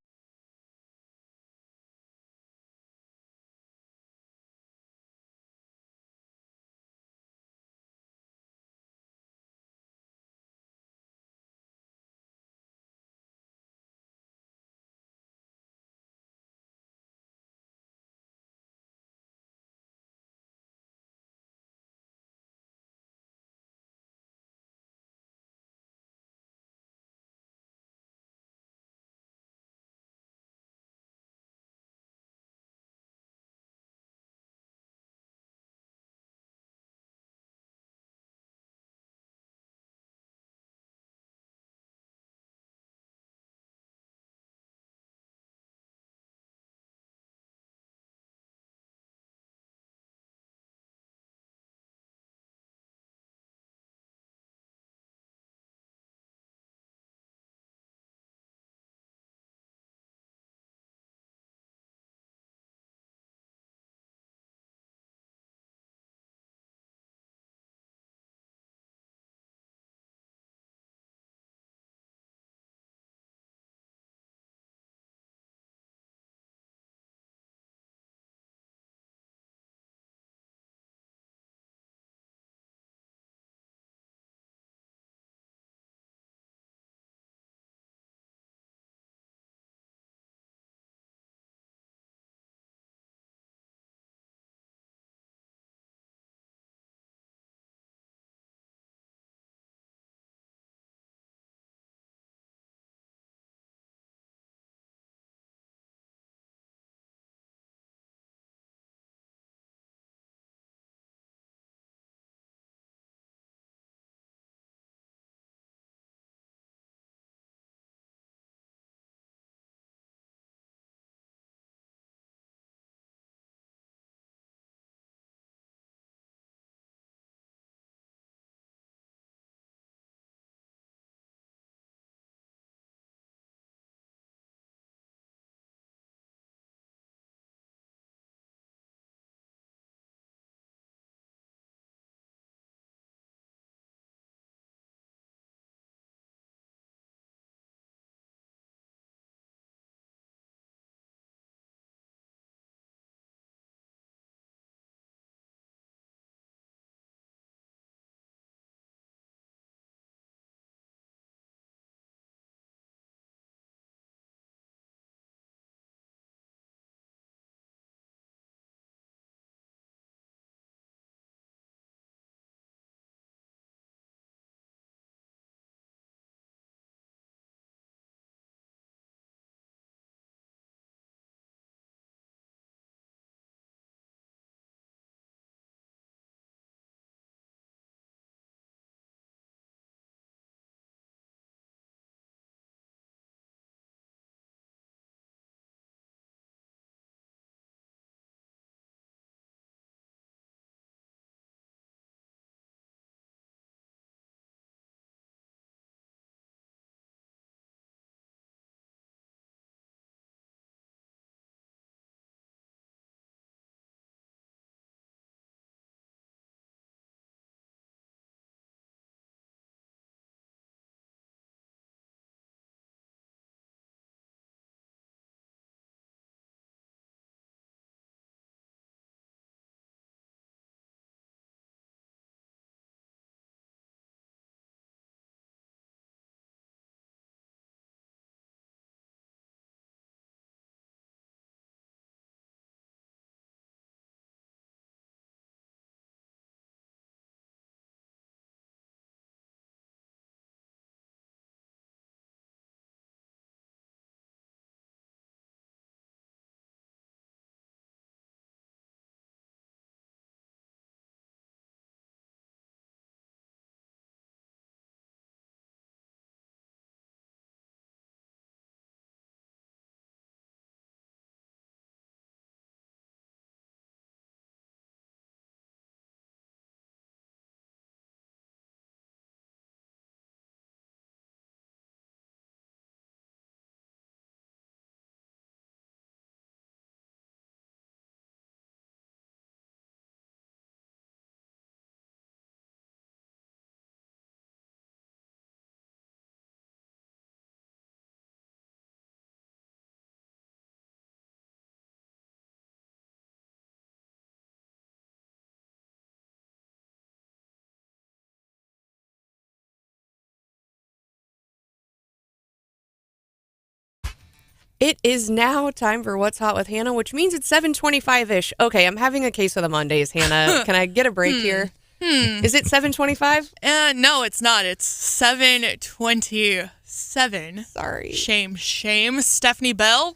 Speaker 5: It is now time for What's Hot with Hannah, which means it's 7:25-ish. Okay, I'm having a case of the Mondays, Hannah. Can I get a break here? Is it 7:25?
Speaker 8: No, it's not. It's 7:27.
Speaker 5: Sorry.
Speaker 8: Shame. Stephanie Bell.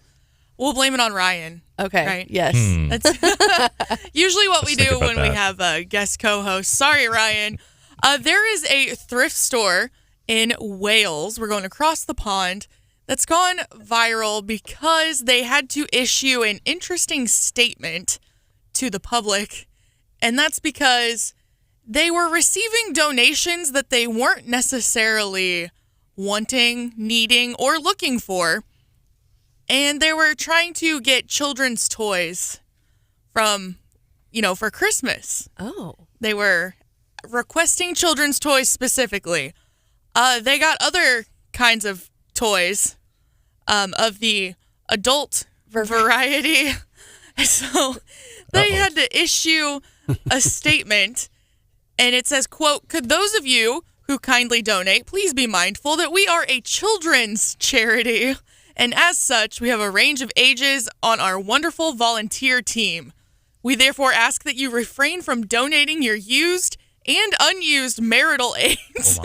Speaker 8: We'll blame it on Ryan.
Speaker 5: Okay.
Speaker 8: Right?
Speaker 5: Yes.
Speaker 8: That's usually what we
Speaker 6: Let's think
Speaker 8: do
Speaker 6: about
Speaker 8: when we
Speaker 6: that.
Speaker 8: have a guest co-host. Sorry, Ryan. There is a thrift store in Wales. We're going across the pond. That's gone viral because they had to issue an interesting statement to the public. And that's because they were receiving donations that they weren't necessarily wanting, needing, or looking for. And they were trying to get children's toys from, for Christmas.
Speaker 5: Oh.
Speaker 8: They were requesting children's toys specifically. They got other kinds of toys of the adult variety. So they had to issue a statement, and it says, quote, "Could those of you who kindly donate please be mindful that we are a children's charity, and as such, we have a range of ages on our wonderful volunteer team. We therefore ask that you refrain from donating your used and unused marital aids.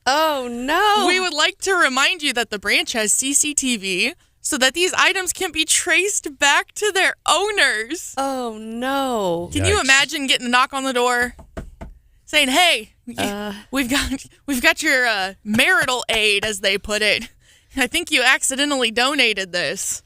Speaker 5: Oh, no.
Speaker 8: We would like to remind you that the branch has CCTV so that these items can be traced back to their owners."
Speaker 5: Oh, no.
Speaker 8: Can you imagine getting a knock on the door saying, "Hey, we've got your marital aid," as they put it. "I think you accidentally donated this."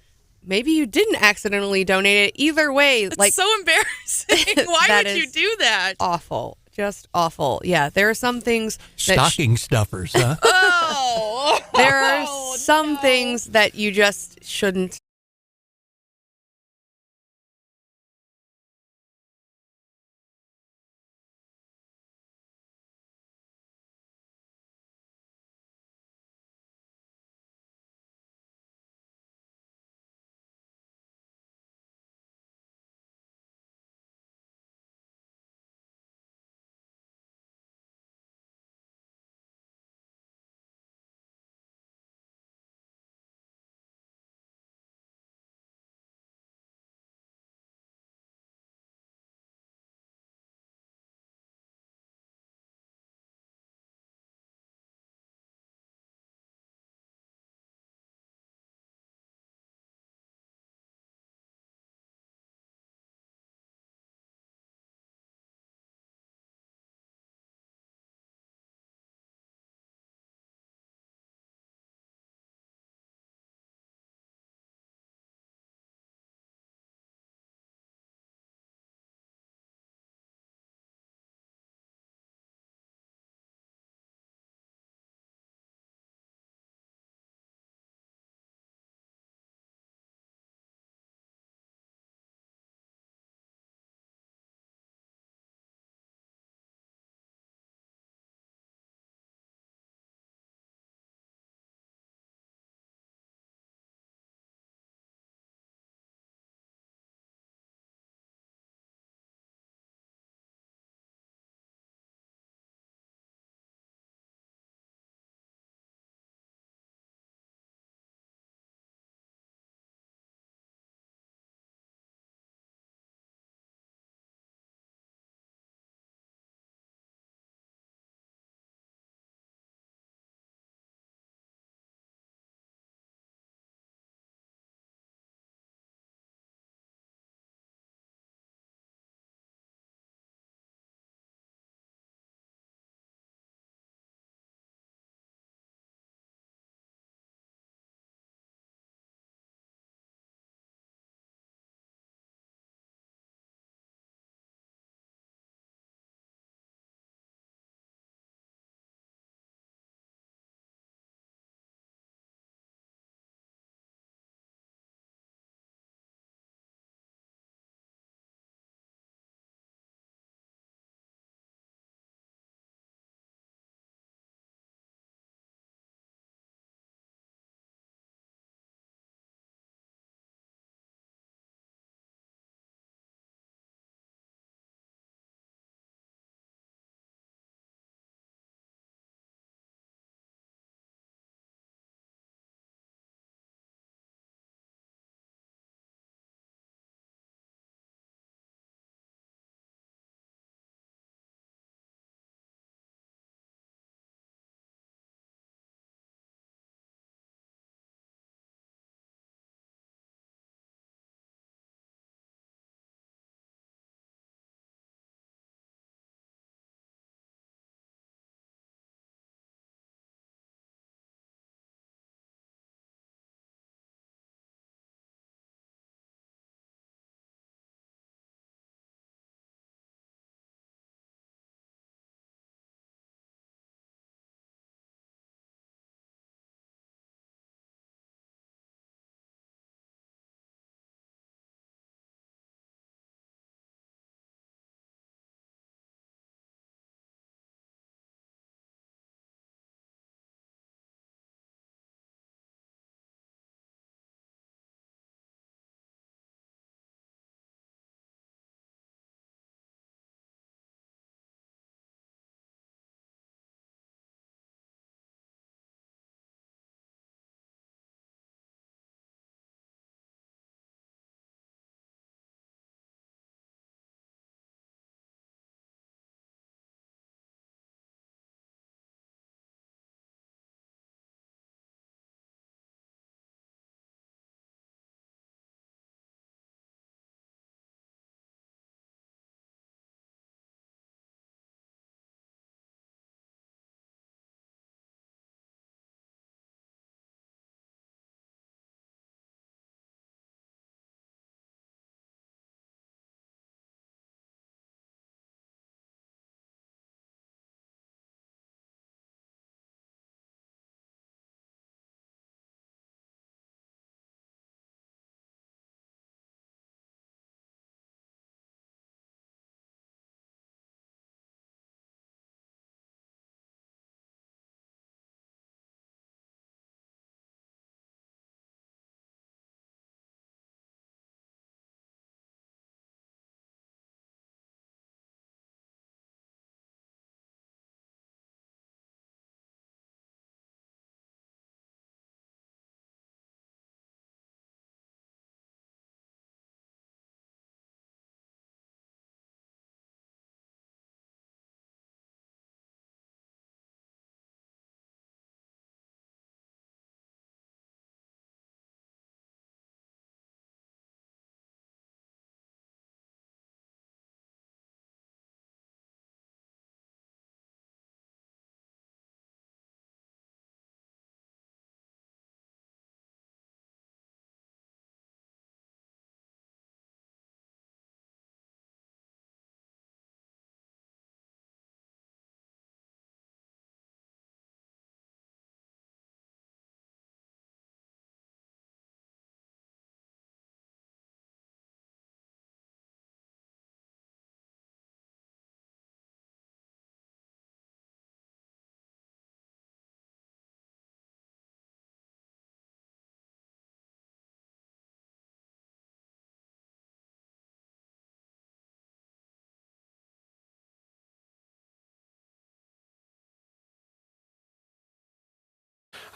Speaker 5: Maybe you didn't accidentally donate it. Either way,
Speaker 8: It's so embarrassing. Why would you do that?
Speaker 5: Awful. Just awful. Yeah, there are some things that
Speaker 7: Stocking stuffers, huh?
Speaker 8: Oh.
Speaker 5: there are some things that you just shouldn't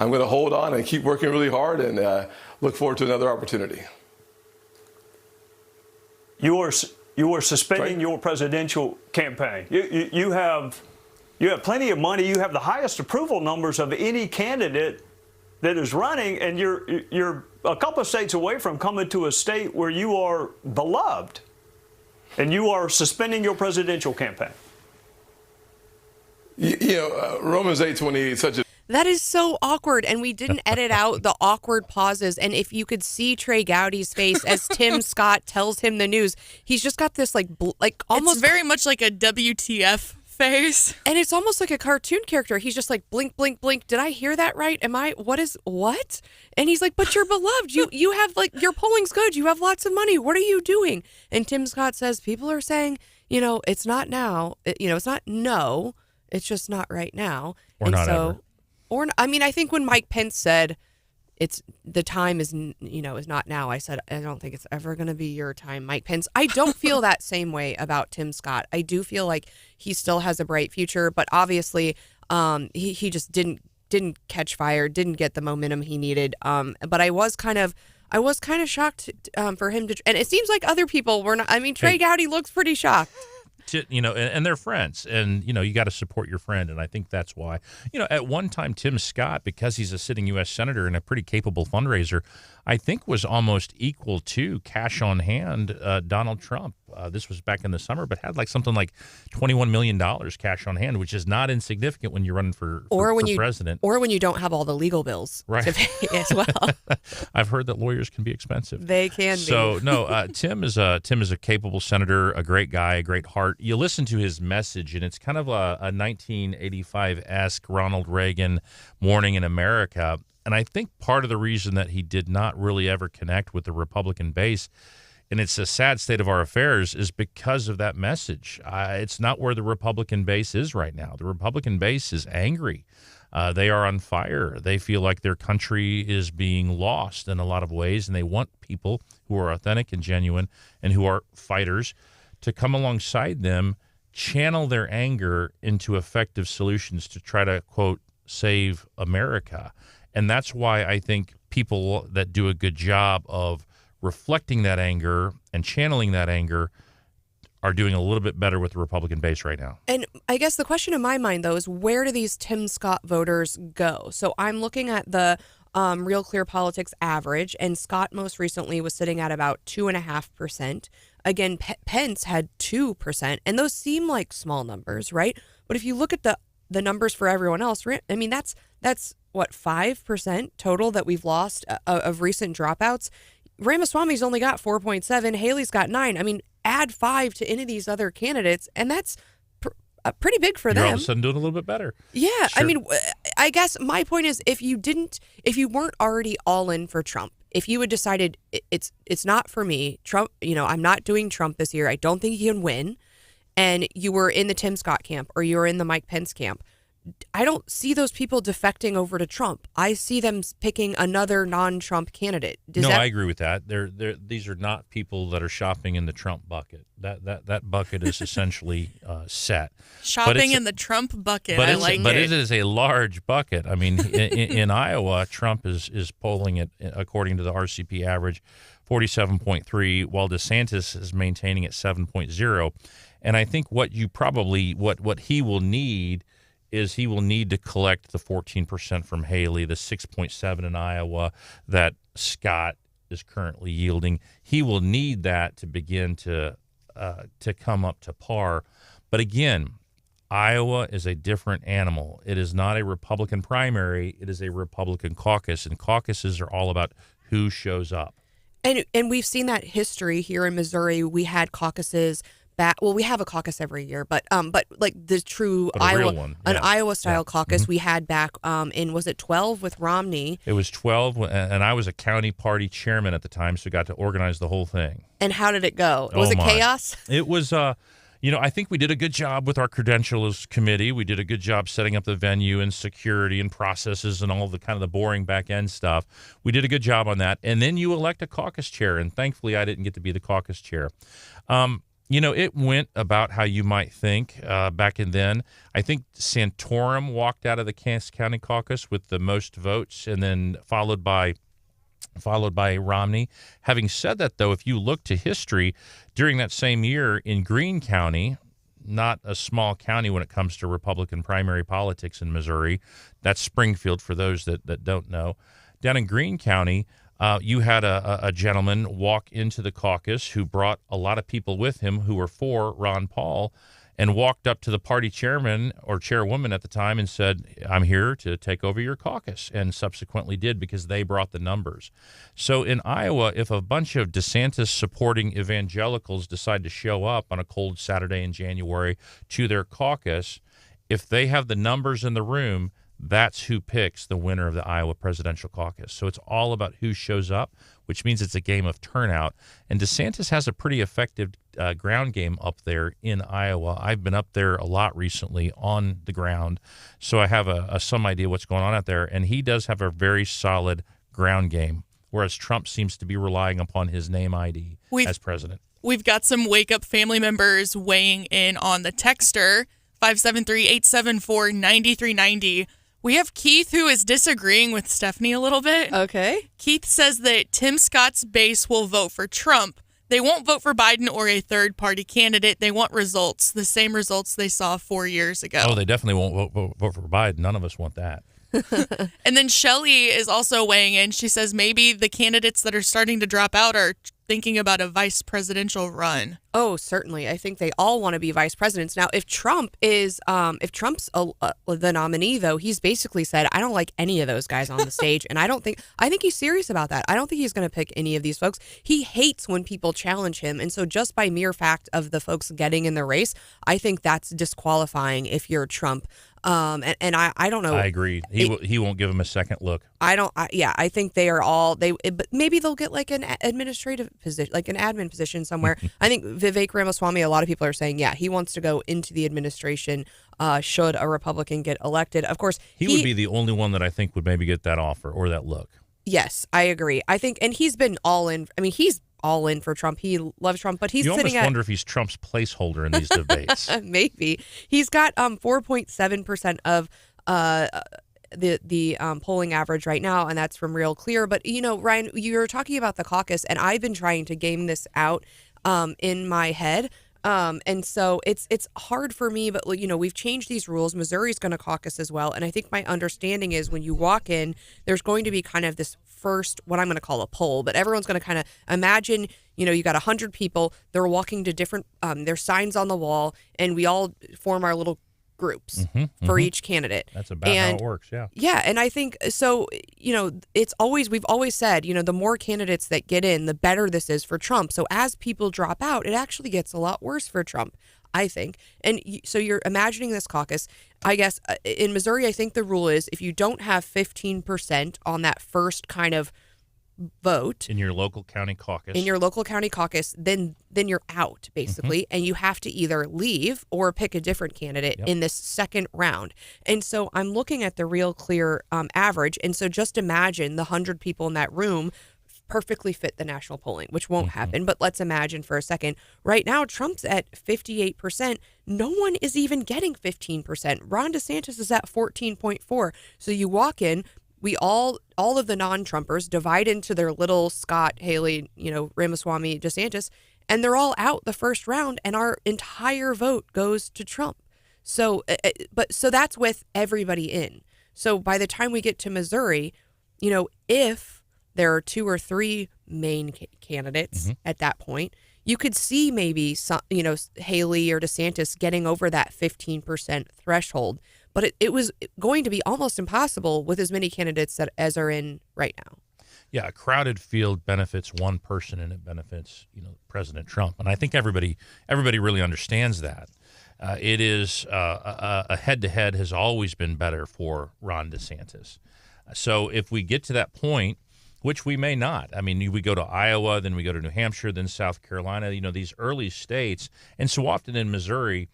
Speaker 3: I'm going to hold on and keep working really hard and look forward to another opportunity.
Speaker 4: You are suspending your presidential campaign. You have plenty of money. You have the highest approval numbers of any candidate that is running, and you're a couple of states away from coming to a state where you are beloved, and you are suspending your presidential campaign.
Speaker 3: Romans 8:28, such a
Speaker 5: That is so awkward, and we didn't edit out the awkward pauses. And if you could see Trey Gowdy's face as Tim Scott tells him the news, he's just got this like almost
Speaker 8: It's very much like a WTF face.
Speaker 5: And it's almost like a cartoon character. He's just like, blink, blink, blink. Did I hear that right? What? And he's like, but you're beloved. You have your polling's good. You have lots of money. What are you doing? And Tim Scott says, people are saying, it's not now. It's not no. It's just not right now.
Speaker 6: Or not ever.
Speaker 5: I think when Mike Pence said the time is not now, I said, I don't think it's ever going to be your time, Mike Pence. I don't feel that same way about Tim Scott. I do feel like he still has a bright future, but obviously he just didn't catch fire, didn't get the momentum he needed. But I was kind of shocked for him to, and it seems like other people were not. I mean, Trey Gowdy looks pretty shocked.
Speaker 6: And they're friends, and you got to support your friend, and I think that's why. At one time, Tim Scott, because he's a sitting U.S. senator and a pretty capable fundraiser, I think was almost equal to cash on hand Donald Trump. This was back in the summer, but had something like $21 million cash on hand, which is not insignificant when you're running for president.
Speaker 5: Or when you don't have all the legal bills to pay as well.
Speaker 6: I've heard that lawyers can be expensive.
Speaker 5: They can be.
Speaker 6: So, no, Tim is a capable senator, a great guy, a great heart. You listen to his message, and it's kind of a 1985-esque Ronald Reagan Morning in America. And I think part of the reason that he did not really ever connect with the Republican base, and it's a sad state of our affairs, is because of that message. It's not where the Republican base is right now. The Republican base is angry. They are on fire. They feel like their country is being lost in a lot of ways, and they want people who are authentic and genuine and who are fighters to come alongside them, channel their anger into effective solutions to try to, quote, save America. And that's why I think people that do a good job of reflecting that anger and channeling that anger are doing a little bit better with the Republican base right now.
Speaker 5: And I guess the question in my mind, though, is where do these Tim Scott voters go? So I'm looking at the Real Clear Politics average, and Scott most recently was sitting at about 2.5%. Again, Pence had 2%, and those seem like small numbers, right? But if you look at the numbers for everyone else, I mean, that's what, 5% total that we've lost of recent dropouts. Ramaswamy's only got 4.7. Haley's got 9. I mean, add 5 to any of these other candidates, and that's pretty big for them.
Speaker 6: You're all of a sudden doing a little bit better.
Speaker 5: Yeah,
Speaker 6: sure.
Speaker 5: I mean, I guess my point is, if you weren't already all in for Trump, if you had decided it's not for me, Trump, I'm not doing Trump this year, I don't think he can win, and you were in the Tim Scott camp or you were in the Mike Pence camp, I don't see those people defecting over to Trump. I see them picking another non-Trump candidate.
Speaker 6: I agree with that. These are not people that are shopping in the Trump bucket. That bucket is essentially set.
Speaker 8: Shopping in the Trump bucket.
Speaker 6: But it is a large bucket. I mean, in Iowa, Trump is polling it, according to the RCP average, 47.3, while DeSantis is maintaining at 7.0. And I think what he will need is he will need to collect the 14% from Haley, the 6.7 in Iowa that Scott is currently yielding. He will need that to begin to come up to par. But again, Iowa is a different animal. It is not a Republican primary. It is a Republican caucus, and caucuses are all about who shows up.
Speaker 5: And we've seen that history here in Missouri. We had caucuses we have a caucus every year, but like the true Iowa
Speaker 6: one,
Speaker 5: an Iowa style caucus we had back in, was it 12 with Romney?
Speaker 6: It was 12, and I was a county party chairman at the time, so got to organize the whole thing.
Speaker 5: And how did it go? Was it chaos?
Speaker 6: It was I think we did a good job with our credentials committee. We did a good job setting up the venue and security and processes and all the kind of the boring back end stuff. We did a good job on that. And then you elect a caucus chair, and thankfully I didn't get to be the caucus chair. It went about how you might think back in then. I think Santorum walked out of the Cass County caucus with the most votes, and then followed by Romney. Having said that, though, if you look to history, during that same year in Greene County, not a small county when it comes to Republican primary politics in Missouri, that's Springfield for those that don't know. Down in Greene County, you had a gentleman walk into the caucus who brought a lot of people with him who were for Ron Paul, and walked up to the party chairman or chairwoman at the time and said, "I'm here to take over your caucus," and subsequently did because they brought the numbers. So in Iowa, if a bunch of DeSantis-supporting evangelicals decide to show up on a cold Saturday in January to their caucus, if they have the numbers in the room, that's who picks the winner of the Iowa presidential caucus. So it's all about who shows up, which means it's a game of turnout. And DeSantis has a pretty effective ground game up there in Iowa. I've been up there a lot recently on the ground, so I have some idea what's going on out there. And he does have a very solid ground game, whereas Trump seems to be relying upon his name ID as president.
Speaker 8: We've got some Wake Up family members weighing in on the texter, 573-874-9390. We have Keith, who is disagreeing with Stephanie a little bit.
Speaker 5: Okay.
Speaker 8: Keith says that Tim Scott's base will vote for Trump. They won't vote for Biden or a third-party candidate. They want results, the same results they saw 4 years ago.
Speaker 6: Oh, they definitely won't vote for Biden. None of us want that.
Speaker 8: And then Shelley is also weighing in. She says maybe the candidates that are starting to drop out are thinking about a vice presidential run.
Speaker 5: Oh, certainly. I think they all want to be vice presidents. Now, if Trump's the nominee, though, he's basically said, I don't like any of those guys on the stage. And I think he's serious about that. I don't think he's going to pick any of these folks. He hates when people challenge him. And so just by mere fact of the folks getting in the race, I think that's disqualifying if you're Trump. I don't know.
Speaker 6: I agree. He won't give him a second look.
Speaker 5: I think they are all but maybe they'll get like an administrative position, like an admin position somewhere. I think Vivek Ramaswamy, a lot of people are saying, he wants to go into the administration should a Republican get elected. Of course,
Speaker 6: he would be the only one that I think would maybe get that offer or that look.
Speaker 5: Yes, I agree. I think, and he's been all in. I mean, he's all in for Trump. He loves Trump, but
Speaker 6: you almost wonder if he's Trump's placeholder in these debates.
Speaker 5: Maybe. He's got 4.7% of the polling average right now, and that's from Real Clear. But, Ryan, you're talking about the caucus, and I've been trying to game this out in my head. And so it's hard for me, but we've changed these rules. Missouri's going to caucus as well. And I think my understanding is when you walk in, there's going to be kind of this first, what I'm going to call a poll, but everyone's going to kind of imagine, you got 100 people, they're walking to different, there's signs on the wall, and we all form our little groups for each candidate.
Speaker 6: That's about how it works, yeah.
Speaker 5: Yeah, and I think, so, we've always said, the more candidates that get in, the better this is for Trump. So as people drop out, it actually gets a lot worse for Trump, I think. And so you're imagining this caucus. I guess in Missouri, I think the rule is if you don't have 15% on that first kind of vote
Speaker 6: in your local county caucus,
Speaker 5: then you're out basically, and you have to either leave or pick a different candidate in this second round. And so I'm looking at the Real Clear average, and so just imagine the 100 people in that room perfectly fit the national polling, which won't happen, but let's imagine for a second. Right now, Trump's at 58%. No one is even getting 15%. Ron DeSantis is at 14.4. So you walk in, we all of the non-Trumpers divide into their little Scott, Haley, Ramaswamy, DeSantis, and they're all out the first round, and our entire vote goes to Trump. So, so that's with everybody in. So by the time we get to Missouri, if there are 2 or 3 main candidates at that point, you could see maybe some, Haley or DeSantis getting over that 15% threshold. But it was going to be almost impossible with as many candidates as are in right now.
Speaker 6: Yeah, a crowded field benefits one person, and it benefits President Trump, and I think everybody really understands that. It is a head-to-head has always been better for Ron DeSantis. So if we get to that point, which we may not. I mean, we go to Iowa, then we go to New Hampshire, then South Carolina. These early states, and so often in Missouri,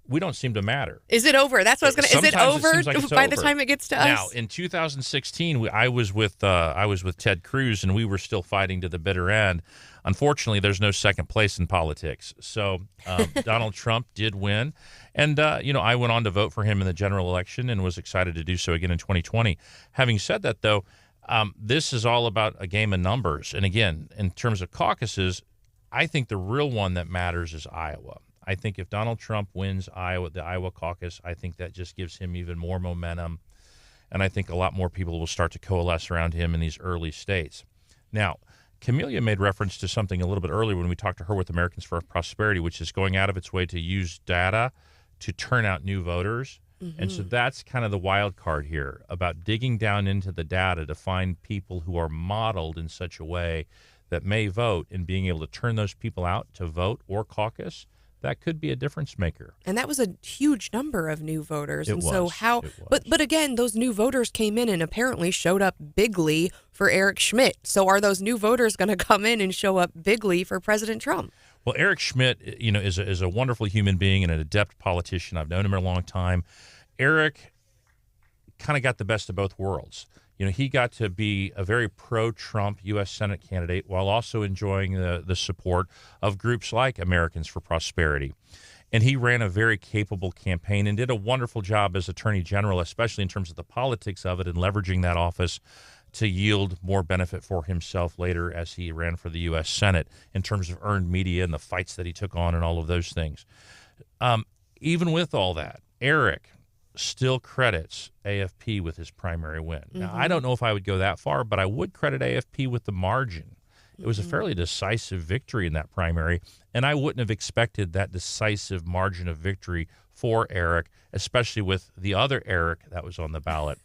Speaker 6: we don't seem to matter.
Speaker 5: Is it over? That's what I was going to. Is it
Speaker 6: Sometimes
Speaker 5: over
Speaker 6: seems like it's
Speaker 5: by
Speaker 6: over.
Speaker 5: the time it gets to
Speaker 6: Now,
Speaker 5: us?
Speaker 6: in 2016, I was with Ted Cruz, and we were still fighting to the bitter end. Unfortunately, there's no second place in politics. So Donald Trump did win, and I went on to vote for him in the general election and was excited to do so again in 2020. Having said that, though, this is all about a game of numbers. And again, in terms of caucuses, I think the real one that matters is Iowa. I think if Donald Trump wins the Iowa caucus, I think that just gives him even more momentum. And I think a lot more people will start to coalesce around him in these early states. Now, Camellia made reference to something a little bit earlier when we talked to her with Americans for Prosperity, which is going out of its way to use data to turn out new voters. Mm-hmm. And so that's kind of the wild card here, about digging down into the data to find people who are modeled in such a way that may vote, and being able to turn those people out to vote or caucus. That could be a difference maker.
Speaker 5: And that was a huge number of new voters. So
Speaker 6: how?
Speaker 5: But again, those new voters came in and apparently showed up bigly for Eric Schmidt. So are those new voters going to come in and show up bigly for President Trump?
Speaker 6: Well, Eric Schmidt, is a wonderful human being and an adept politician. I've known him a long time. Eric kind of got the best of both worlds. He got to be a very pro-Trump U.S. Senate candidate while also enjoying the support of groups like Americans for Prosperity. And he ran a very capable campaign and did a wonderful job as Attorney General, especially in terms of the politics of it and leveraging that office to yield more benefit for himself later as he ran for the U.S. Senate in terms of earned media and the fights that he took on and all of those things. Even with all that, Eric still credits AFP with his primary win. Mm-hmm. Now, I don't know if I would go that far, but I would credit AFP with the margin. It was a fairly decisive victory in that primary, and I wouldn't have expected that decisive margin of victory for Eric, especially with the other Eric that was on the ballot.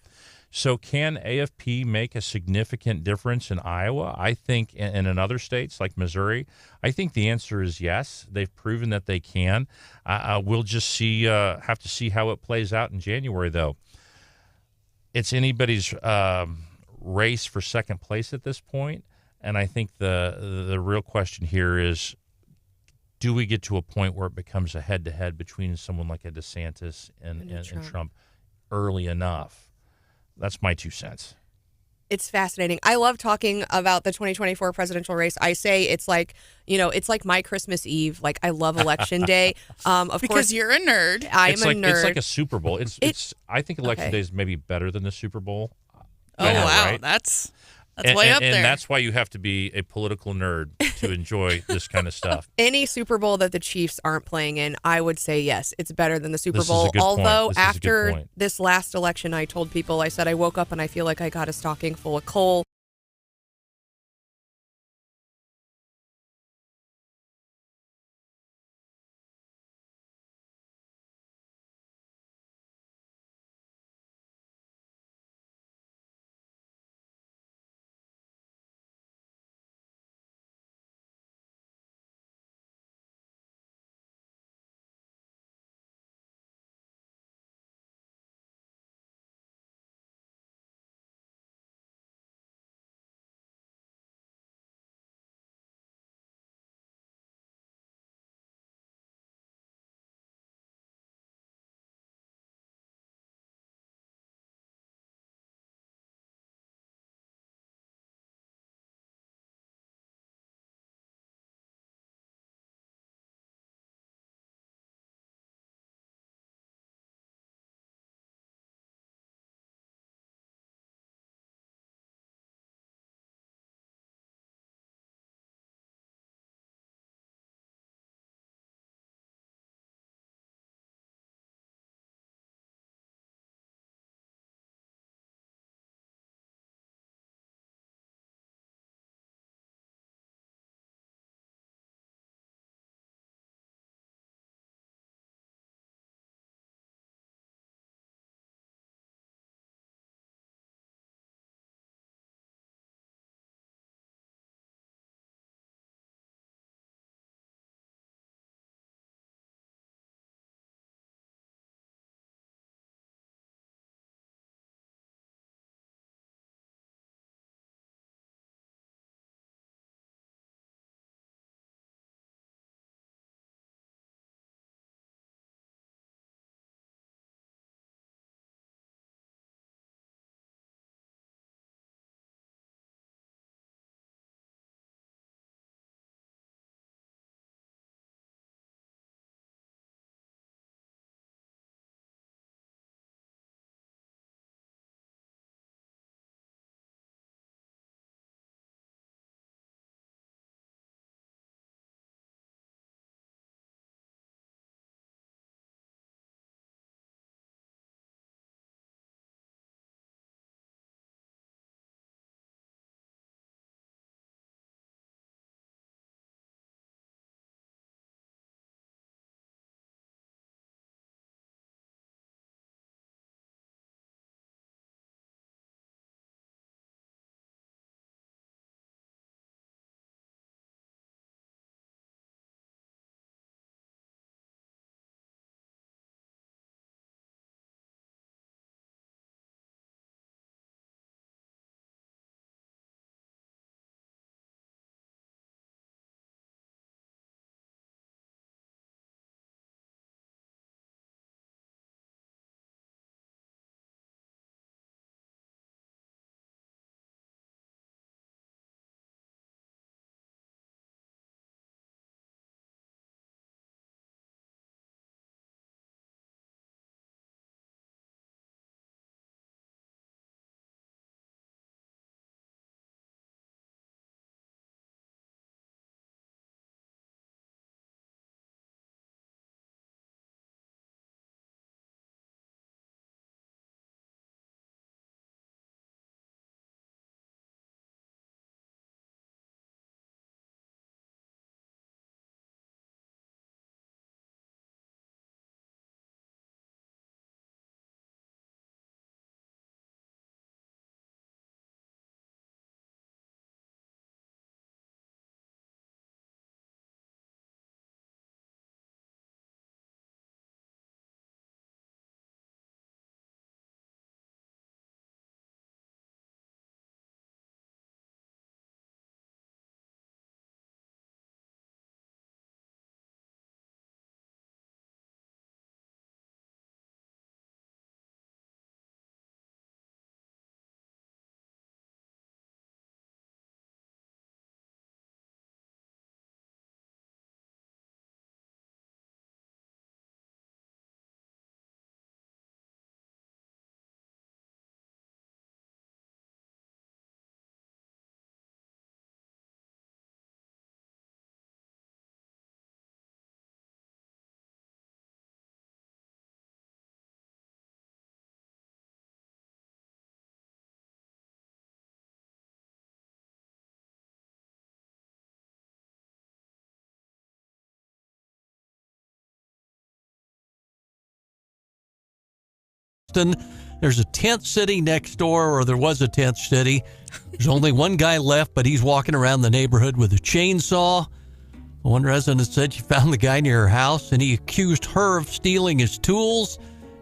Speaker 6: So can AFP make a significant difference in Iowa? I think, and in other states like Missouri, I think the answer is yes. They've proven that they can. We'll just have to see how it plays out in January, though. It's anybody's race for second place at this point, and I think the real question here is, do we get to a point where it becomes a head-to-head between someone like a DeSantis and Trump early enough? That's my 2 cents.
Speaker 5: It's fascinating. I love talking about the 2024 presidential race. I say it's like my Christmas Eve. Like, I love Election Day. Of
Speaker 8: because
Speaker 5: course,
Speaker 8: you're a nerd.
Speaker 5: I'm a nerd.
Speaker 6: It's like a Super Bowl. I think Election Day is maybe better than the Super Bowl.
Speaker 8: Oh, wow.
Speaker 6: Right?
Speaker 8: That's way up there.
Speaker 6: And that's why you have to be a political nerd to enjoy this kind of stuff.
Speaker 5: Any Super Bowl that the Chiefs aren't playing in, I would say yes, it's better than the Super Bowl. Although after this last election, I told people, I said I woke up and I feel like I got a stocking full of coal.
Speaker 7: Austin. There's a tent city next door, or there was a tent city. There's only one guy left, but he's walking around the neighborhood with a chainsaw. One resident said she found the guy near her house, and he accused her of stealing his tools.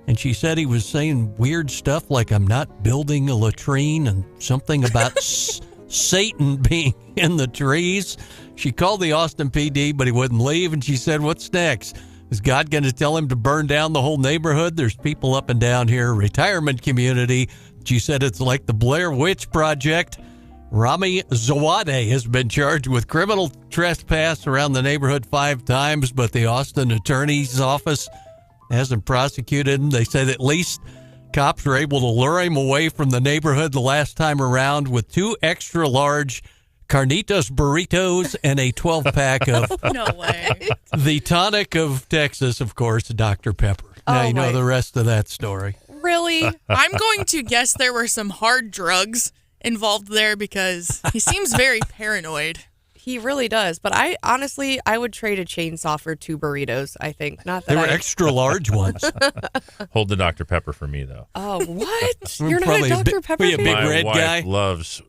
Speaker 7: And she said he was saying weird stuff like, I'm not building a latrine, and something about Satan being in the trees. She called the Austin PD, but he wouldn't leave. And she said, what's next? Is God going to tell him to burn down the whole neighborhood? There's people up and down here, retirement community. She said it's like the Blair Witch Project. Rami Zawade has been charged with criminal trespass around the neighborhood 5 times, but the Austin Attorney's Office hasn't prosecuted him. They said at least cops were able to lure him away from the neighborhood the last time around with 2 extra large carnitas burritos and a 12-pack of
Speaker 8: No way.
Speaker 7: the tonic of Texas, of course, Dr. Pepper. Now you know the rest of that story.
Speaker 5: Really?
Speaker 8: I'm going to guess there were some hard drugs involved there because he seems very paranoid.
Speaker 5: He really does. But I would trade a chainsaw for 2 burritos, I think. Not that
Speaker 7: They were extra large ones.
Speaker 6: Hold the Dr. Pepper for me, though.
Speaker 5: Oh, what? You're not
Speaker 7: Probably
Speaker 5: a
Speaker 7: a
Speaker 5: Dr. Pepper
Speaker 7: be a
Speaker 5: fan?
Speaker 7: big
Speaker 6: My
Speaker 7: red
Speaker 6: wife
Speaker 7: guy.
Speaker 6: loves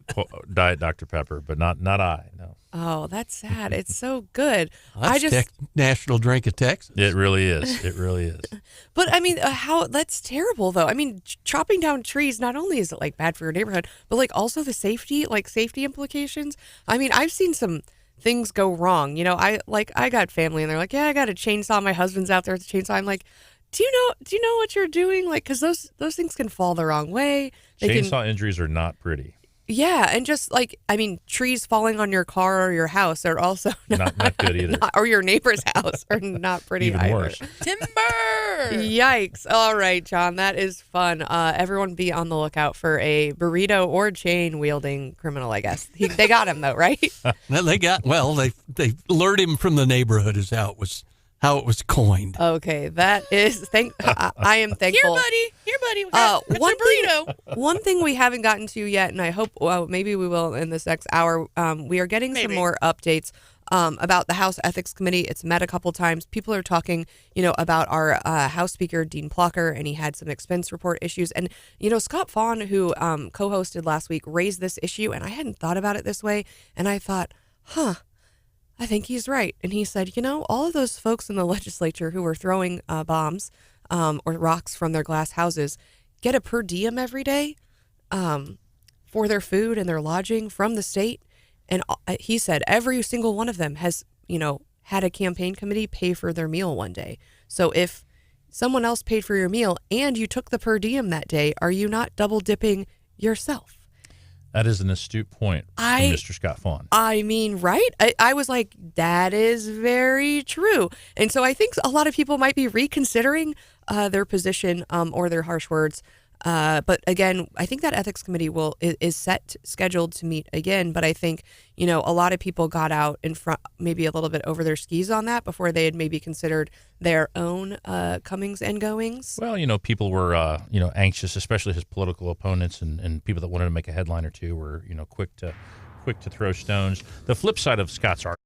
Speaker 6: Diet Dr. Pepper, but not I. No,
Speaker 5: Oh, that's sad. It's so good.
Speaker 7: That's national drink of Texas.
Speaker 6: it really is. It really is.
Speaker 5: But I mean, that's terrible though. I mean, chopping down trees, not only is it like bad for your neighborhood, but like also the safety implications. I mean, I've seen some things go wrong. You know, I got family and they're like, yeah, I got a chainsaw. My husband's out there with a chainsaw. I'm like, do you know what you're doing? Like, cause those things can fall the wrong way.
Speaker 6: Chainsaw injuries are not pretty.
Speaker 5: Yeah, and just like, I mean, trees falling on your car or your house are also
Speaker 6: Not good either.
Speaker 5: or your neighbor's house are not pretty
Speaker 6: Even
Speaker 5: either.
Speaker 6: worse.
Speaker 8: Timber!
Speaker 5: Yikes. All right, John, that is fun. Everyone be on the lookout for a burrito or chain wielding criminal, I guess. They got him though, right?
Speaker 7: Well, they lured him from the neighborhood is how it was coined.
Speaker 5: Okay, that is I am thankful.
Speaker 8: Here, buddy. We got your burrito.
Speaker 5: One thing we haven't gotten to yet, and I hope maybe we will in this next hour. We are getting some more updates about the House Ethics Committee. It's met a couple times. People are talking, about our House Speaker Dean Plucker, and he had some expense report issues. And Scott Fawn, who co-hosted last week, raised this issue, and I hadn't thought about it this way. And I thought, I think he's right. And he said, all of those folks in the legislature who were throwing bombs or rocks from their glass houses get a per diem every day for their food and their lodging from the state. And he said every single one of them has, had a campaign committee pay for their meal one day. So if someone else paid for your meal and you took the per diem that day, are you not double dipping yourself?
Speaker 6: That is an astute point from Mr. Scott Fawn.
Speaker 5: I mean, right? I was like, that is very true. And so I think a lot of people might be reconsidering their position or their harsh words. But again, I think that ethics committee is scheduled to meet again. But I think, a lot of people got out in front, maybe a little bit over their skis on that before they had maybe considered their own comings and goings.
Speaker 6: Well, people were, anxious, especially his political opponents and people that wanted to make a headline or two were, quick to throw stones. The flip side of Scott's argument.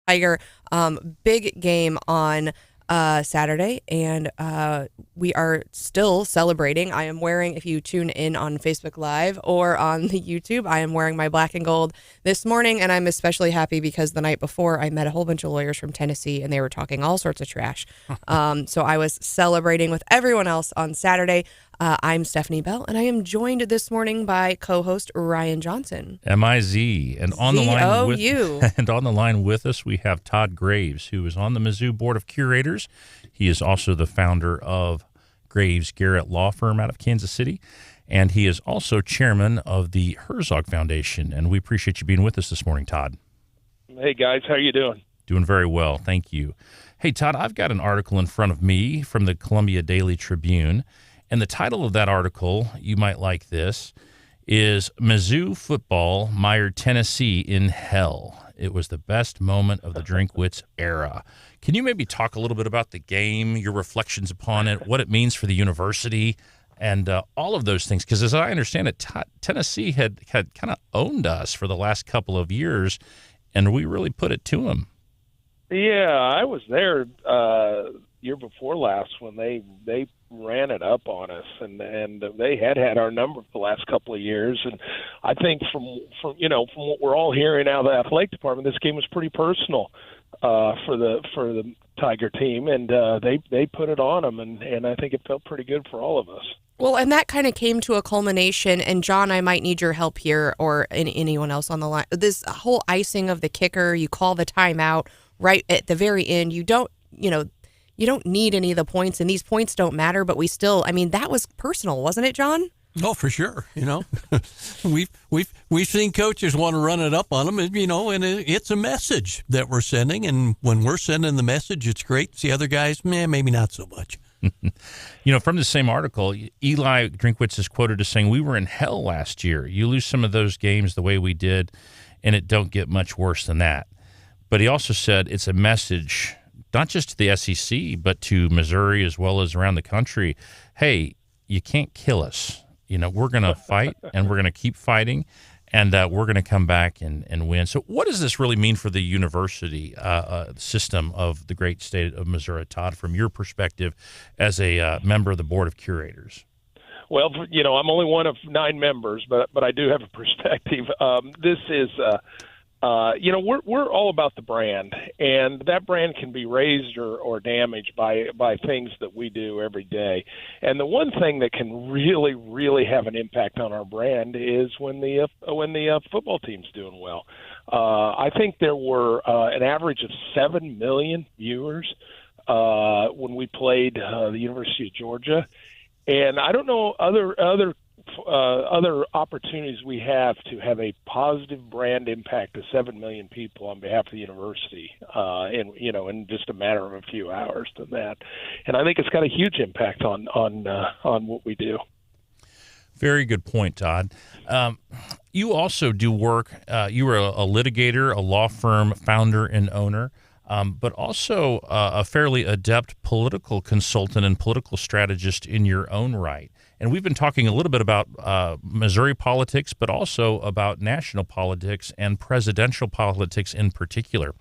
Speaker 5: Tiger. Big game on Saturday, and we are still celebrating. I am wearing, if you tune in on Facebook Live or on the YouTube, I am wearing my black and gold this morning, and I'm especially happy because the night before I met a whole bunch of lawyers from Tennessee, and they were talking all sorts of trash. So I was celebrating with everyone else on Saturday. I'm Stephanie Bell, and I am joined this morning by co-host Ryan Johnson.
Speaker 6: M-I-Z. And on the line with
Speaker 5: Z-O-U.
Speaker 6: and on the line with us, we have Todd Graves, who is on the Mizzou Board of Curators. He is also the founder of Graves Garrett Law Firm out of Kansas City, and he is also chairman of the Herzog Foundation. And we appreciate you being with us this morning, Todd.
Speaker 13: Hey, guys. How you doing?
Speaker 6: Doing very well. Thank you. Hey, Todd, I've got an article in front of me from the Columbia Daily Tribune. And the title of that article, you might like this, is Mizzou Football Mired Tennessee in Hell. It was the best moment of the Drinkwitz era. Can you maybe talk a little bit about the game, your reflections upon it, what it means for the university, and all of those things? Because as I understand it, Tennessee had kind of owned us for the last couple of years, and we really put it to them.
Speaker 13: Yeah, I was there year before last when they ran it up on us, and they had our number for the last couple of years. And I think from what we're all hearing out of the athletic department, this game was pretty personal for the Tiger team, and they put it on them, and I think it felt pretty good for all of us.
Speaker 5: Well, and that kind of came to a culmination, and John, I might need your help here, or anyone else on the line. This whole icing of the kicker, you call the timeout right at the very end. You don't need any of the points, and these points don't matter, but we still, that was personal, wasn't it, John?
Speaker 7: Oh, for sure. We've seen coaches want to run it up on them, and it's a message that we're sending, and when we're sending the message, it's great. The other guys, maybe not so much.
Speaker 6: From the same article, Eli Drinkwitz is quoted as saying, "We were in hell last year. You lose some of those games the way we did, and it don't get much worse than that." But he also said it's a message not just to the SEC, but to Missouri as well as around the country. Hey, you can't kill us. We're going to fight, and we're going to keep fighting, and we're going to come back and win. So what does this really mean for the university system of the great state of Missouri, Todd, from your perspective as a member of the Board of Curators?
Speaker 13: Well, I'm only one of 9 members, but I do have a perspective. This is we're all about the brand, and that brand can be raised or damaged by things that we do every day. And the one thing that can really, really have an impact on our brand is when the football team's doing well. I think there were an average of 7 million viewers when we played the University of Georgia, and I don't know other opportunities we have to have a positive brand impact to 7 million people on behalf of the university, in just a matter of a few hours than that. And I think it's got a huge impact on what we do.
Speaker 6: Very good point, Todd. You also do work. You were a litigator, a law firm founder and owner, but also a fairly adept political consultant and political strategist in your own right. And we've been talking a little bit about Missouri politics, but also about national politics and presidential politics in particular.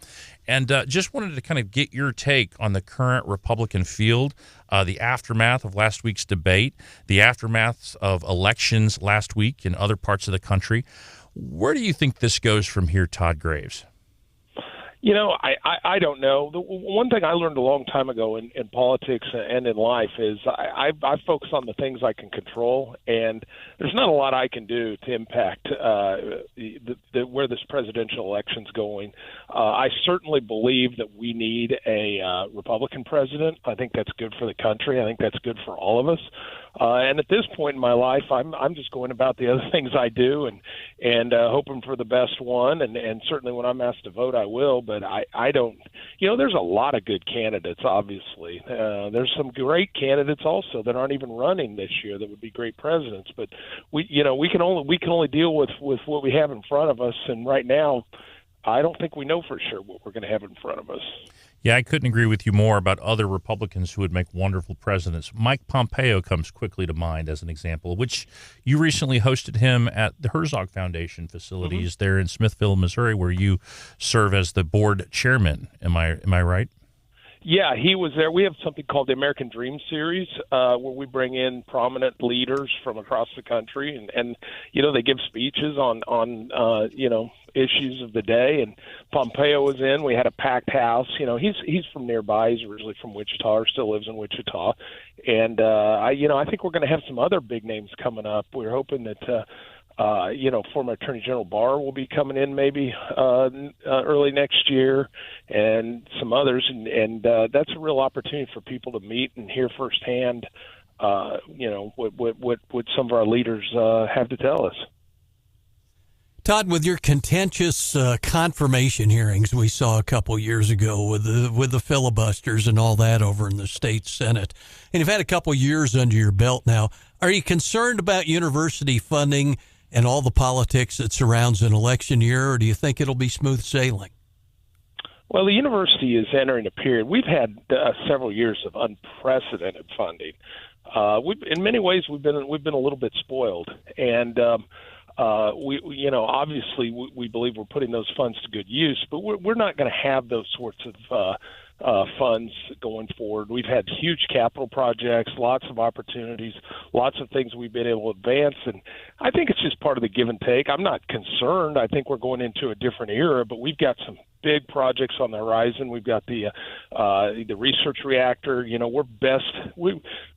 Speaker 6: And just wanted to kind of get your take on the current Republican field, the aftermath of last week's debate, the aftermath of elections last week in other parts of the country. Where do you think this goes from here, Todd Graves?
Speaker 13: I don't know. The one thing I learned a long time ago in politics and in life is I focus on the things I can control, and there's not a lot I can do to impact where this presidential election's going. I certainly believe that we need a Republican president. I think that's good for the country. I think that's good for all of us. And at this point in my life, I'm just going about the other things I do and hoping for the best one. And certainly when I'm asked to vote, I will. But I don't. There's a lot of good candidates. Obviously, there's some great candidates also that aren't even running this year that would be great presidents. But we can only deal with what we have in front of us. And right now, I don't think we know for sure what we're going to have in front of us.
Speaker 6: Yeah, I couldn't agree with you more about other Republicans who would make wonderful presidents. Mike Pompeo comes quickly to mind as an example, which you recently hosted him at the Herzog Foundation facilities there in Smithville, Missouri, where you serve as the board chairman. Am I right?
Speaker 13: Yeah, he was there. We have something called the American Dream Series, where we bring in prominent leaders from across the country, and they give speeches on issues of the day. And Pompeo was in. We had a packed house. He's from nearby. He's originally from Wichita, or still lives in Wichita. And I think we're going to have some other big names coming up. We're hoping that. Former Attorney General Barr will be coming in maybe early next year, and some others, and that's a real opportunity for people to meet and hear firsthand, what some of our leaders have to tell us.
Speaker 7: Todd, with your contentious confirmation hearings we saw a couple years ago with the filibusters and all that over in the state Senate, and you've had a couple years under your belt now, are you concerned about university funding and all the politics that surrounds an election year, or do you think it'll be smooth sailing?
Speaker 13: Well, the university is entering a period. We've had several years of unprecedented funding. In many ways, we've been a little bit spoiled, and obviously we believe we're putting those funds to good use, but we're not going to have those sorts of funds going forward. We've had huge capital projects, lots of opportunities, lots of things we've been able to advance, and I think it's just part of the give and take. I'm not concerned. I think we're going into a different era, but we've got some big projects on the horizon. We've got the research reactor.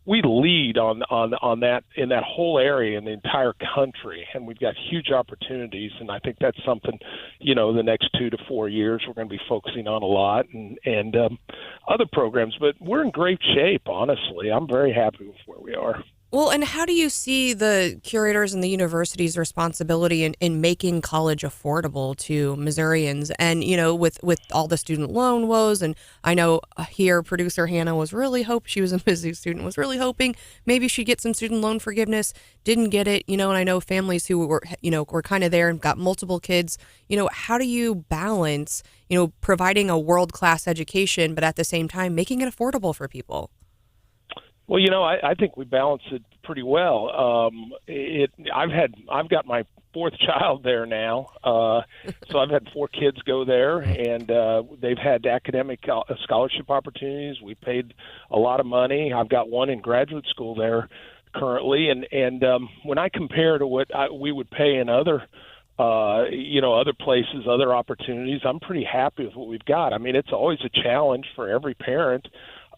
Speaker 13: We lead on that in that whole area in the entire country, and we've got huge opportunities. And I think that's something the next 2 to 4 years we're going to be focusing on a lot, and other programs. But we're in great shape, honestly. I'm very happy with where we are.
Speaker 5: Well, and how do you see the curators and the university's responsibility in making college affordable to Missourians? And, with all the student loan woes, and I know here producer Hannah was really she was a Mizzou student, was really hoping maybe she'd get some student loan forgiveness, didn't get it, and I know families who were kind of there and got multiple kids. How do you balance, providing a world-class education, but at the same time making it affordable for people?
Speaker 13: Well, I think we balance it pretty well. I've got my fourth child there now, so I've had 4 kids go there, and they've had academic scholarship opportunities. We paid a lot of money. I've got one in graduate school there currently, and when I compare to what we would pay in other places, other opportunities, I'm pretty happy with what we've got. I mean, it's always a challenge for every parent.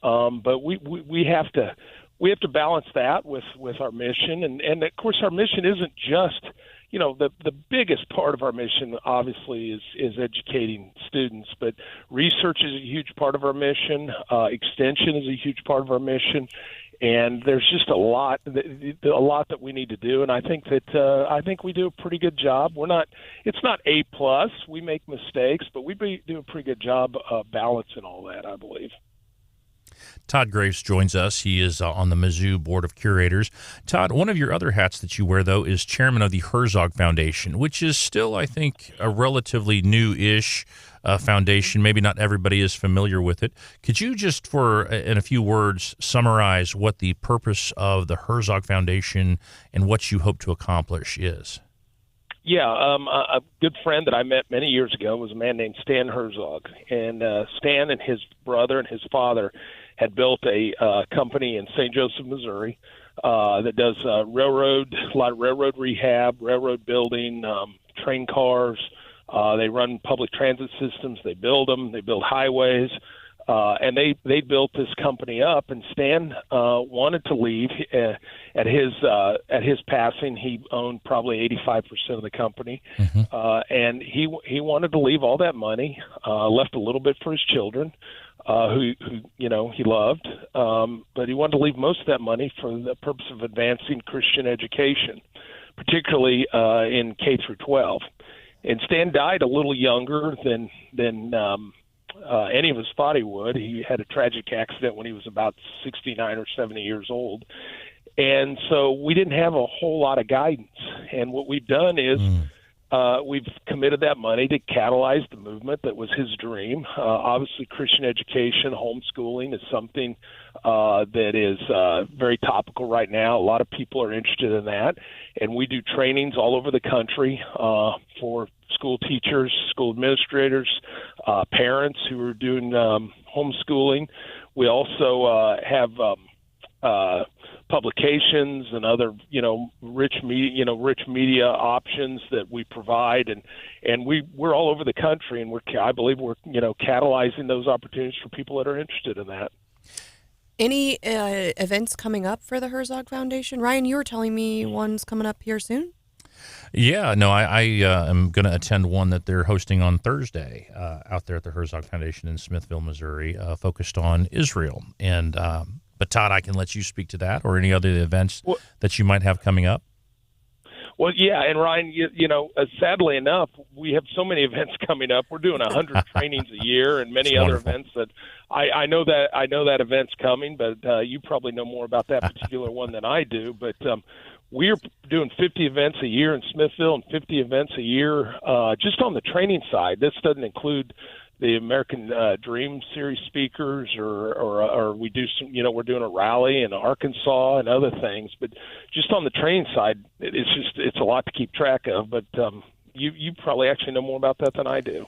Speaker 13: But we have to balance that with our mission, and of course our mission isn't just the biggest part of our mission obviously is educating students, but research is a huge part of our mission. Extension is a huge part of our mission, and there's just a lot that we need to do. And I think we do a pretty good job. It's not A+. We make mistakes, but we do a pretty good job balancing all that, I believe.
Speaker 6: Todd Graves joins us. He is on the Mizzou Board of Curators. Todd, one of your other hats that you wear, though, is chairman of the Herzog Foundation, which is still, I think, a relatively new-ish foundation. Maybe not everybody is familiar with it. Could you just, in a few words, summarize what the purpose of the Herzog Foundation and what you hope to accomplish is?
Speaker 13: Yeah, a good friend that I met many years ago was a man named Stan Herzog, and Stan and his brother and his father had built a company in St. Joseph, Missouri, that does a lot of railroad rehab, railroad building, train cars. They run public transit systems. They build them. They build highways. And they built this company up, and Stan wanted to leave. At his passing, he owned probably 85% of the company, and he wanted to leave all that money, left a little bit for his children, who he loved, but he wanted to leave most of that money for the purpose of advancing Christian education, particularly in K through 12. And Stan died a little younger than any of us thought he would. He had a tragic accident when he was about 69 or 70 years old. And so we didn't have a whole lot of guidance. And what we've done is we've committed that money to catalyze the movement that was his dream. Obviously, Christian education, homeschooling is something that is very topical right now. A lot of people are interested in that, and we do trainings all over the country for school teachers, school administrators, parents who are doing homeschooling. We also have publications and other, rich media options that we provide, and we're all over the country, and I believe we're catalyzing those opportunities for people that are interested in that.
Speaker 5: Any events coming up for the Herzog Foundation? Ryan, you were telling me one's coming up here soon?
Speaker 6: Yeah, no, I am going to attend one that they're hosting on Thursday out there at the Herzog Foundation in Smithville, Missouri, focused on Israel. And but Todd, I can let you speak to that or any other events that you might have coming up.
Speaker 13: Well, yeah, and Ryan, sadly enough, we have so many events coming up. We're doing 100 trainings a year and many other events that I know that event's coming, but you probably know more about that particular one than I do. But we're doing 50 events a year in Smithville and 50 events a year just on the training side. This doesn't include the American Dream Series speakers, or we do some, we're doing a rally in Arkansas and other things. But just on the training side, it's a lot to keep track of. But you probably actually know more about that than I do.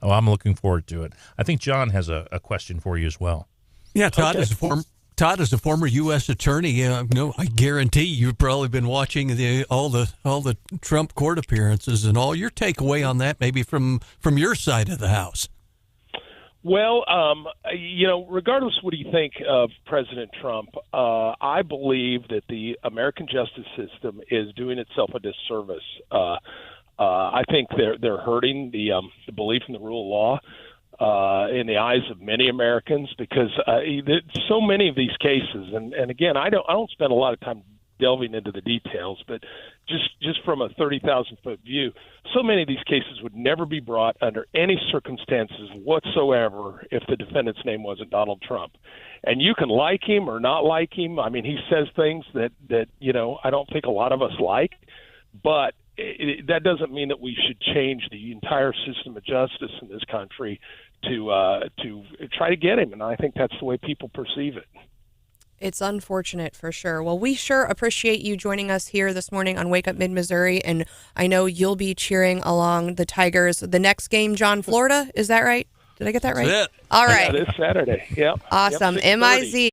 Speaker 6: Well, I'm looking forward to it. I think John has a question for you as well.
Speaker 7: Yeah, Todd
Speaker 6: Okay.
Speaker 7: Todd is a former U.S. attorney. I guarantee you've probably been watching all the Trump court appearances and all. Your takeaway on that, maybe from your side of the house.
Speaker 13: Well, regardless of what you think of President Trump, I believe that the American justice system is doing itself a disservice. I think they're hurting the belief in the rule of law in the eyes of many Americans, because so many of these cases, and again, I don't spend a lot of time delving into the details, but just from a 30,000-foot view, so many of these cases would never be brought under any circumstances whatsoever if the defendant's name wasn't Donald Trump. And you can like him or not like him. I mean, he says things that I don't think a lot of us like, but that doesn't mean that we should change the entire system of justice in this country to try to get him. And I think that's the way people perceive it.
Speaker 5: It's unfortunate for sure. Well, we sure appreciate you joining us here this morning on Wake Up Mid-Missouri, and I know you'll be cheering along the Tigers. The next game, John, Florida, is that right? Did I get that right?
Speaker 7: That's it.
Speaker 5: All right.
Speaker 13: Yeah, this Saturday. Yep.
Speaker 5: Awesome.
Speaker 13: Yep, 6:30.
Speaker 5: MIZ.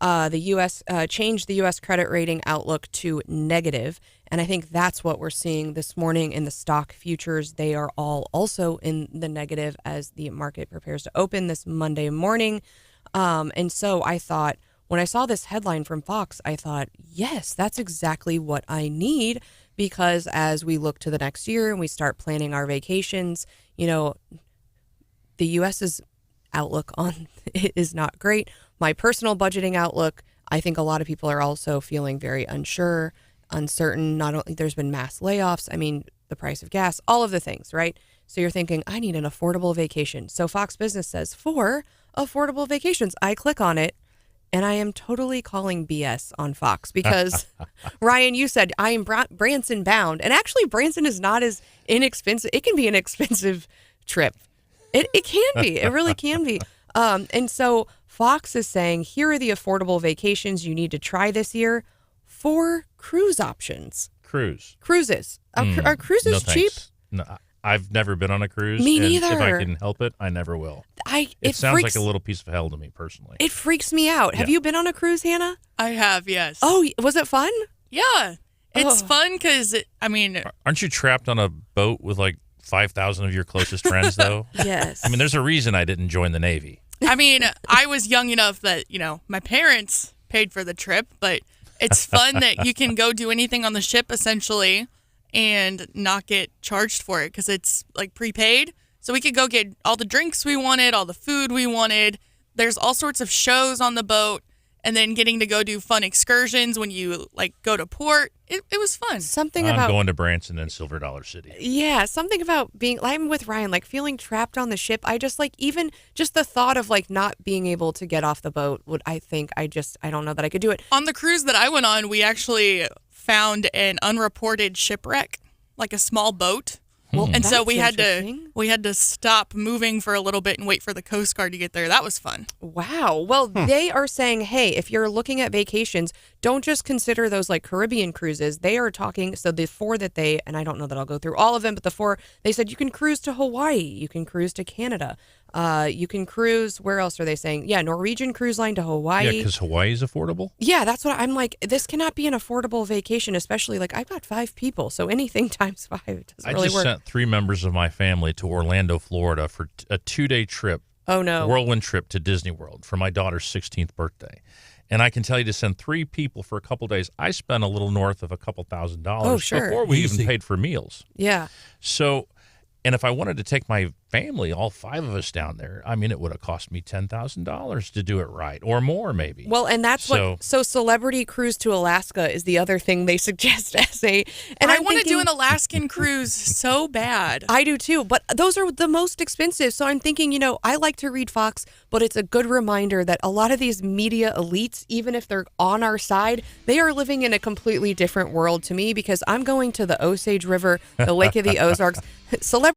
Speaker 5: The U.S. Changed the U.S. credit rating outlook to negative, and I think that's what we're seeing this morning in the stock futures. They are all also in the negative as the market prepares to open this Monday morning. And so I thought, when I saw this headline from Fox, I thought, yes, that's exactly what I need, because as we look to the next year and we start planning our vacations, the U.S.'s outlook on it is not great. My personal budgeting outlook, I think a lot of people are also feeling very unsure, uncertain. Not only there's been mass layoffs, I mean, the price of gas, all of the things, right? So you're thinking, I need an affordable vacation. So Fox Business says, for affordable vacations. I click on it, and I am totally calling BS on Fox because, Ryan, you said I am Branson bound. And actually, Branson is not as inexpensive. It can be an expensive trip. It can be. It really can be. And so Fox is saying, here are the affordable vacations you need to try this year. 4 cruise options. Cruises. Are cruises
Speaker 6: no
Speaker 5: cheap?
Speaker 6: thanks. No, I've never been on a cruise.
Speaker 5: Me
Speaker 6: and
Speaker 5: neither.
Speaker 6: If I can help it, I never will. It sounds like a little piece of hell to me personally.
Speaker 5: It freaks me out. Have you been on a cruise, Hannah?
Speaker 8: I have, yes.
Speaker 5: Oh, was it fun?
Speaker 8: Yeah. It's fun because,
Speaker 6: Aren't you trapped on a boat with like 5,000 of your closest friends, though?
Speaker 5: Yes.
Speaker 6: I mean, there's a reason I didn't join the Navy.
Speaker 8: I was young enough that, my parents paid for the trip, but it's fun that you can go do anything on the ship, essentially, and not get charged for it because it's like prepaid. So we could go get all the drinks we wanted, all the food we wanted. There's all sorts of shows on the boat, and then getting to go do fun excursions when you go to port. It was fun.
Speaker 6: I'm going to Branson and Silver Dollar City.
Speaker 5: Yeah, something about being, I'm with Ryan, feeling trapped on the ship. I just even just the thought of not being able to get off the boat would, I don't know that I could do it.
Speaker 8: On the cruise that I went on, we actually found an unreported shipwreck, like a small boat.
Speaker 5: Well,
Speaker 8: and so we had to stop moving for a little bit and wait for the Coast Guard to get there. That was fun.
Speaker 5: Wow. Well, they are saying, hey, if you're looking at vacations, don't just consider those Caribbean cruises. They are talking, so the 4 that they, and I don't know that I'll go through all of them, but the 4, they said you can cruise to Hawaii, you can cruise to Canada, you can cruise, where else are they saying? Yeah, Norwegian Cruise Line to Hawaii.
Speaker 6: Yeah, because Hawaii is affordable?
Speaker 5: Yeah, that's what I'm like. This cannot be an affordable vacation, especially I've got 5 people, so anything times 5 doesn't really work.
Speaker 6: I just sent 3 members of my family to Orlando, Florida for a 2-day trip.
Speaker 5: Oh, no.
Speaker 6: Whirlwind trip to Disney World for my daughter's 16th birthday. And I can tell you, to send 3 people for a couple days, I spent a little north of a couple $1,000s before we even paid for meals.
Speaker 5: Yeah.
Speaker 6: So, and if I wanted to take my family, all 5 of us down there, it would have cost me $10,000 to do it right, or more maybe.
Speaker 5: Well, and that's so Celebrity Cruise to Alaska is the other thing they suggest as a. And
Speaker 8: I want to do an Alaskan cruise so bad.
Speaker 5: I do too, but those are the most expensive. So I'm thinking, I like to read Fox, but it's a good reminder that a lot of these media elites, even if they're on our side, they are living in a completely different world to me, because I'm going to the Osage River, the Lake of the Ozarks. Celebrity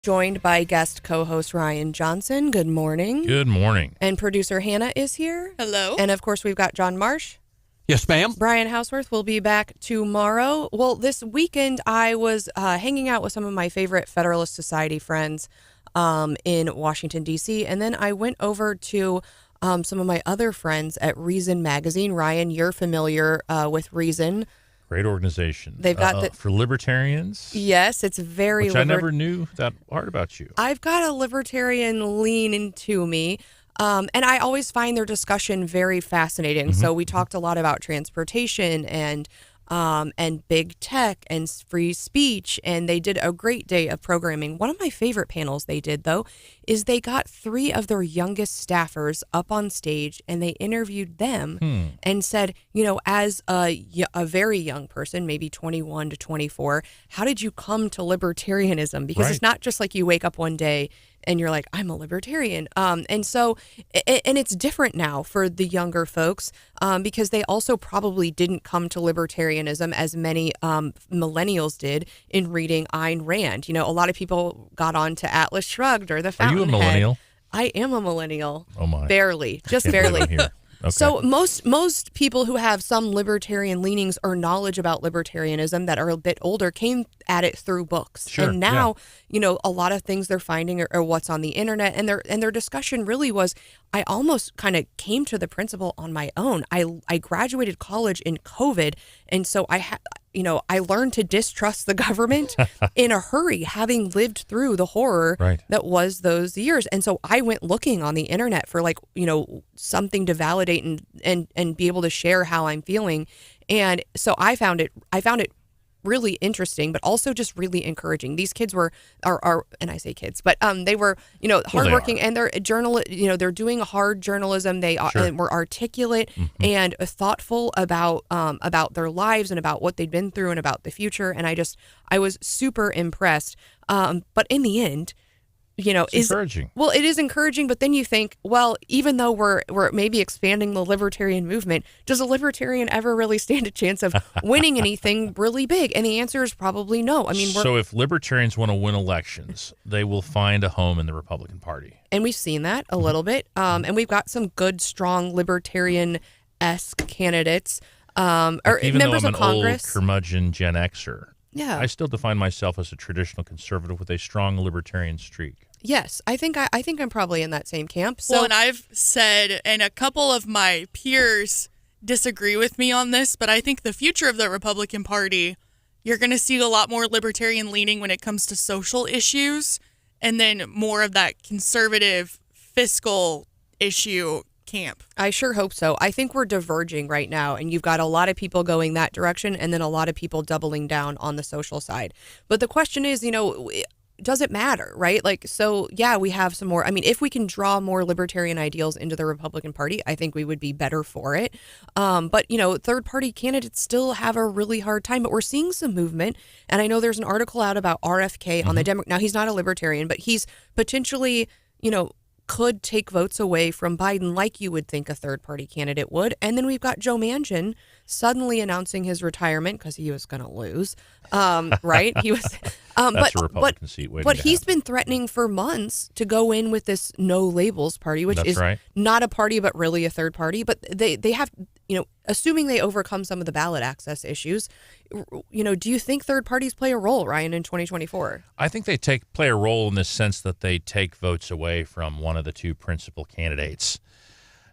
Speaker 5: joined by guest co-host Ryan Johnson. Good morning.
Speaker 6: Good morning.
Speaker 5: And producer Hannah is here.
Speaker 8: Hello.
Speaker 5: And of course, we've got John Marsh.
Speaker 7: Yes, ma'am.
Speaker 5: Brian Hauswirth will be back tomorrow. Well, this weekend I was hanging out with some of my favorite Federalist Society friends in Washington, D.C., and then I went over to some of my other friends at Reason Magazine. Ryan, you're familiar with Reason.
Speaker 6: Great organization.
Speaker 5: They've got
Speaker 6: for libertarians.
Speaker 5: Yes, it's very.
Speaker 6: Which I never knew that part about you.
Speaker 5: I've got a libertarian lean into me. And I always find their discussion very fascinating. So we talked a lot about transportation and big tech and free speech, and they did a great day of programming. One of my favorite panels they did, though, is they got 3 of their youngest staffers up on stage, and they interviewed them and said, as a very young person, maybe 21 to 24, how did you come to libertarianism? Because it's not just like you wake up one day and you're like, I'm a libertarian. And so it's different now for the younger folks because they also probably didn't come to libertarianism as many millennials did in reading Ayn Rand. A lot of people got on to Atlas Shrugged or The Fountainhead.
Speaker 6: Are you a millennial?
Speaker 5: I am a millennial.
Speaker 6: Oh, my.
Speaker 5: Barely. Just barely.
Speaker 6: Okay.
Speaker 5: So most people who have some libertarian leanings or knowledge about libertarianism that are a bit older came at it through books.
Speaker 6: Sure,
Speaker 5: and now, a lot of things they're finding are what's on the internet, and their discussion really was, I almost kind of came to the principle on my own. I graduated college in COVID, and so I learned to distrust the government in a hurry, having lived through the horror that was those years. And so I went looking on the internet for something to validate and be able to share how I'm feeling. And so I found it really interesting, but also just really encouraging. These kids are and I say kids, but they were, hardworking, and they're they're doing hard journalism. They were articulate and thoughtful about their lives and about what they'd been through and about the future. And I was super impressed. But in the end,
Speaker 6: it's encouraging.
Speaker 5: Well, it is encouraging, but then you think, well, even though we're maybe expanding the libertarian movement, does a libertarian ever really stand a chance of winning anything really big? And the answer is probably no. I mean,
Speaker 6: so if libertarians want to win elections, they will find a home in the Republican Party.
Speaker 5: And we've seen that a little bit. And we've got some good, strong libertarian-esque candidates or
Speaker 6: even
Speaker 5: members
Speaker 6: though
Speaker 5: of
Speaker 6: I'm
Speaker 5: Congress.
Speaker 6: Old curmudgeon Gen Xer.
Speaker 5: Yeah.
Speaker 6: I still define myself as a traditional conservative with a strong libertarian streak.
Speaker 5: Yes, I think I'm probably in that same camp. So,
Speaker 8: and I've said, and a couple of my peers disagree with me on this, but I think the future of the Republican Party, you're going to see a lot more libertarian leaning when it comes to social issues, and then more of that conservative fiscal issue camp.
Speaker 5: I sure hope so. I think we're diverging right now, and you've got a lot of people going that direction and then a lot of people doubling down on the social side. But the question is, does it matter, right? We have some more. I mean, if we can draw more libertarian ideals into the Republican Party, I think we would be better for it. But third-party candidates still have a really hard time. But we're seeing some movement, and I know there's an article out about RFK on the Democrat. Now, he's not a libertarian, but he's potentially, could take votes away from Biden like you would think a third-party candidate would. And then we've got Joe Manchin suddenly announcing his retirement because he was going to lose, right? He was,
Speaker 6: That's a Republican seat waiting
Speaker 5: but
Speaker 6: to
Speaker 5: he's
Speaker 6: happen.
Speaker 5: been threatening for months to go in with this no labels party, which is
Speaker 6: right.
Speaker 5: not a party, but really a third party. But they have, assuming they overcome some of the ballot access issues, do you think third parties play a role, Ryan, in 2024?
Speaker 6: I think they play a role in the sense that they take votes away from one of the two principal candidates.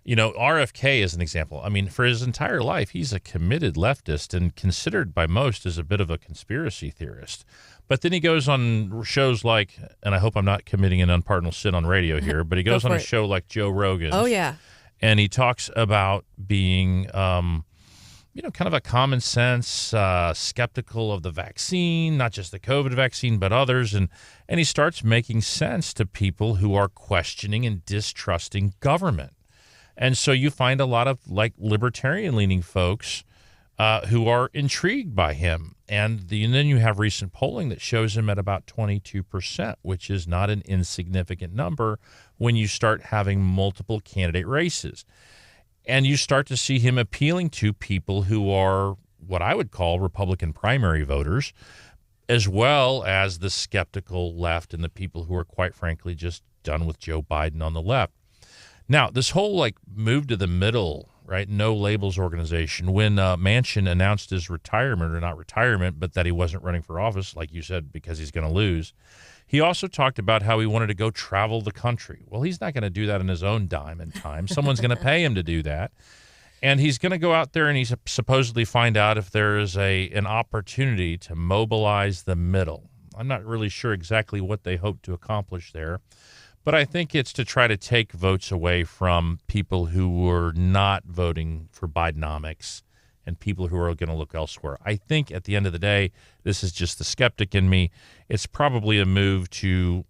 Speaker 6: RFK is an example. I mean, for his entire life, he's a committed leftist and considered by most as a bit of a conspiracy theorist. But then he goes on shows like, and I hope I'm not committing an unpardonable sin on radio here, but he goes on a show like Joe Rogan's.
Speaker 5: Oh, yeah.
Speaker 6: And he talks about being, kind of a common sense, skeptical of the vaccine, not just the COVID vaccine, but others. And he starts making sense to people who are questioning and distrusting government. And so you find a lot of libertarian-leaning folks who are intrigued by him. And then you have recent polling that shows him at about 22%, which is not an insignificant number when you start having multiple candidate races. And you start to see him appealing to people who are what I would call Republican primary voters, as well as the skeptical left and the people who are, quite frankly, just done with Joe Biden on the left. Now, this whole like move to the middle, right? No labels organization. When Manchin announced his retirement, or not retirement, but that he wasn't running for office, like you said, because he's going to lose, he also talked about how he wanted to go travel the country. Well, he's not going to do that in his own dime and time. Someone's going to pay him to do that. And he's going to go out there and he's supposedly find out if there is an opportunity to mobilize the middle. I'm not really sure exactly what they hope to accomplish there, but I think it's to try to take votes away from people who were not voting for Bidenomics and people who are going to look elsewhere. I think at the end of the day, this is just the skeptic in me. It's probably a move to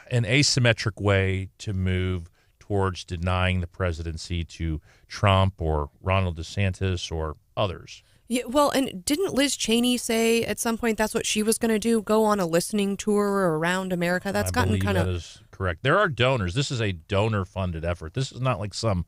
Speaker 6: an asymmetric way to move towards denying the presidency to Trump or Ronald DeSantis or others.
Speaker 5: Yeah, well, and didn't Liz Cheney say at some point that's what she was going to do, go on a listening tour around America? That's gotten kind of...
Speaker 6: That is correct. There are donors. This is a donor-funded effort. This is not like some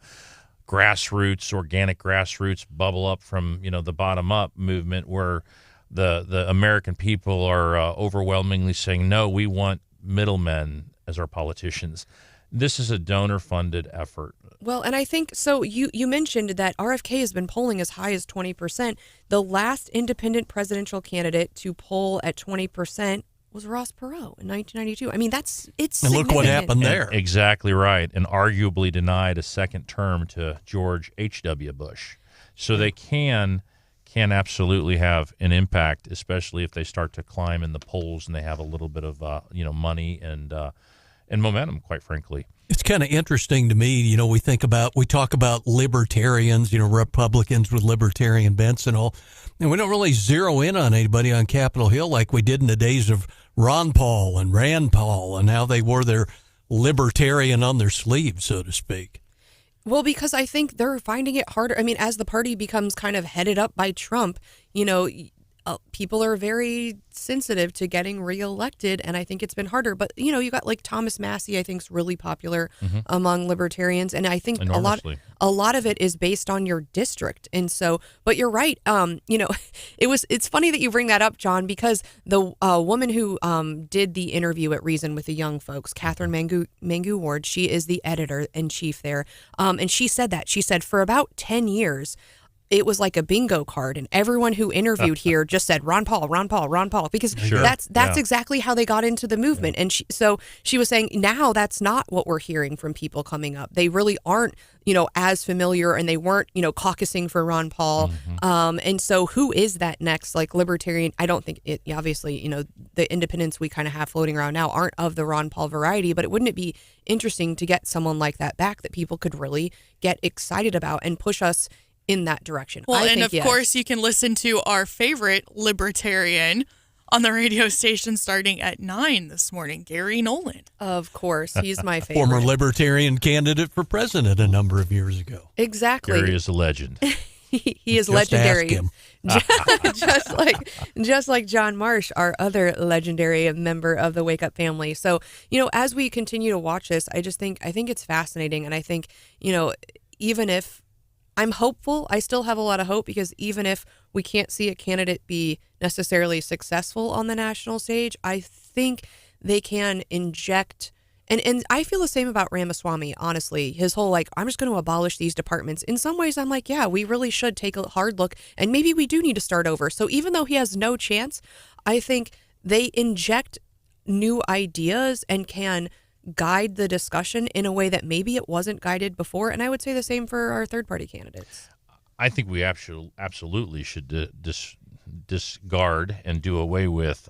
Speaker 6: grassroots, organic grassroots bubble up from, the bottom-up movement where the American people are overwhelmingly saying, no, we want middlemen as our politicians. This is a donor-funded effort.
Speaker 5: Well, and I think, so you mentioned that RFK has been polling as high as 20%. The last independent presidential candidate to poll at 20% was Ross Perot in 1992. I mean, it's
Speaker 7: And look what happened there.
Speaker 6: Exactly right. And arguably denied a second term to George H.W. Bush. So they can absolutely have an impact, especially if they start to climb in the polls and they have a little bit of, money and momentum, quite frankly.
Speaker 7: It's kind of interesting to me, we talk about libertarians, Republicans with libertarian bents and all, and we don't really zero in on anybody on Capitol Hill like we did in the days of Ron Paul and Rand Paul and how they wore their libertarian on their sleeve, so to speak.
Speaker 5: Well, because I think they're finding it harder. I mean, as the party becomes kind of headed up by Trump, people are very sensitive to getting reelected, and I think it's been harder. But, you got like Thomas Massey, I think, is really popular among libertarians, and I think a lot of it is based on your district. And so, but you're right. It's funny that you bring that up, John, because the woman who did the interview at Reason with the young folks, Catherine Mangu Ward, she is the editor-in-chief there, and she said that. She said for about 10 years, it was like a bingo card, and everyone who interviewed here just said Ron Paul, Ron Paul, Ron Paul, because that's exactly how they got into the movement. And so she was saying now that's not what we're hearing from people coming up. They really aren't, as familiar, and they weren't, caucusing for Ron Paul. And so who is that next, like, libertarian? I don't think it, obviously, the independents we kind of have floating around now aren't of the Ron Paul variety, but wouldn't it be interesting to get someone like that back that people could really get excited about and push us in that direction?
Speaker 8: Well, of course, you can listen to our favorite libertarian on the radio station starting at 9 this morning, Gary Nolan.
Speaker 5: Of course, he's my favorite.
Speaker 7: Former libertarian candidate for president a number of years ago.
Speaker 5: Exactly.
Speaker 6: Gary is a legend.
Speaker 5: He is
Speaker 7: just
Speaker 5: legendary.
Speaker 7: Ask him.
Speaker 5: just like John Marsh, our other legendary member of the Wake Up family. So, as we continue to watch this, I think it's fascinating, and I think, even if I'm hopeful, I still have a lot of hope, because even if we can't see a candidate be necessarily successful on the national stage, I think they can inject, and I feel the same about Ramaswamy, honestly. His whole, I'm just going to abolish these departments. In some ways, I'm like, yeah, we really should take a hard look, and maybe we do need to start over. So even though he has no chance, I think they inject new ideas and can guide the discussion in a way that maybe it wasn't guided before. And I would say the same for our third-party candidates.
Speaker 6: I think we absolutely should discard and do away with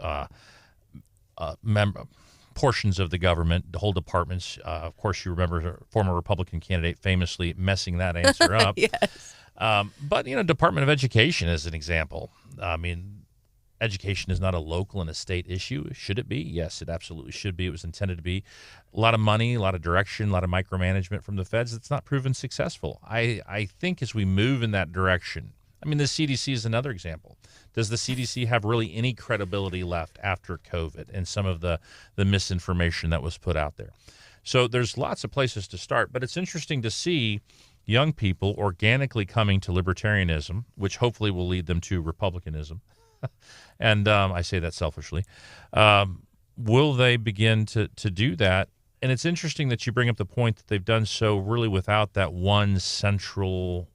Speaker 6: portions of the government, the whole departments. Of course, you remember a former Republican candidate famously messing that answer up.
Speaker 5: Yes.
Speaker 6: But, Department of Education is an example. I mean, education is not a local and a state issue. Should it be? Yes, it absolutely should be. It was intended to be. A lot of money, a lot of direction, a lot of micromanagement from the feds. It's not proven successful. I think as we move in that direction, I mean, the CDC is another example. Does the CDC have really any credibility left after COVID and some of the misinformation that was put out there? So there's lots of places to start, but it's interesting to see young people organically coming to libertarianism, which hopefully will lead them to republicanism. And I say that selfishly. Will they begin to do that? And it's interesting that you bring up the point that they've done so really without that one central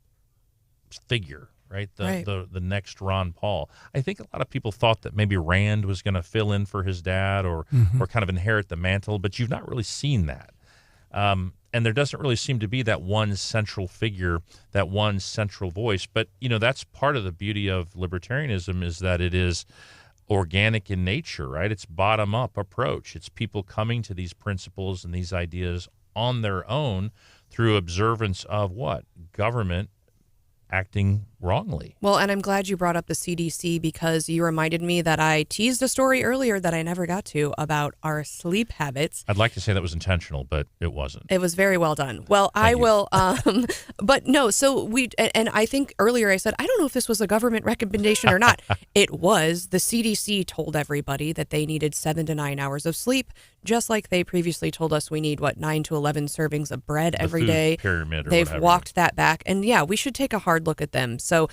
Speaker 6: figure, right? The next Ron Paul. I think a lot of people thought that maybe Rand was going to fill in for his dad or kind of inherit the mantle, but you've not really seen that. And there doesn't really seem to be that one central figure, that one central voice. But, that's part of the beauty of libertarianism is that it is organic in nature, right? It's bottom-up approach. It's people coming to these principles and these ideas on their own through observance of what? Government acting wrongly.
Speaker 5: Well, and I'm glad you brought up the CDC because you reminded me that I teased a story earlier that I never got to about our sleep habits.
Speaker 6: I'd like to say that was intentional, but it wasn't.
Speaker 5: It was very well done. Well, I will, but no, so and I think earlier I said, I don't know if this was a government recommendation or not. It was. The CDC told everybody that they needed 7 to 9 hours of sleep, just like they previously told us we need, 9 to 11 servings of bread every day.
Speaker 6: Pyramid or
Speaker 5: They've
Speaker 6: whatever.
Speaker 5: walked that back. And yeah, we should take a hard look at them. So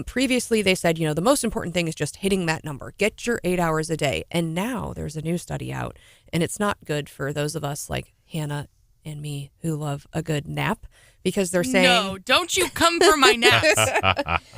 Speaker 5: previously they said, the most important thing is just hitting that number. Get your 8 hours a day. And now there's a new study out, and it's not good for those of us like Hannah and me who love a good nap, because they're saying...
Speaker 8: No, don't you come for my naps.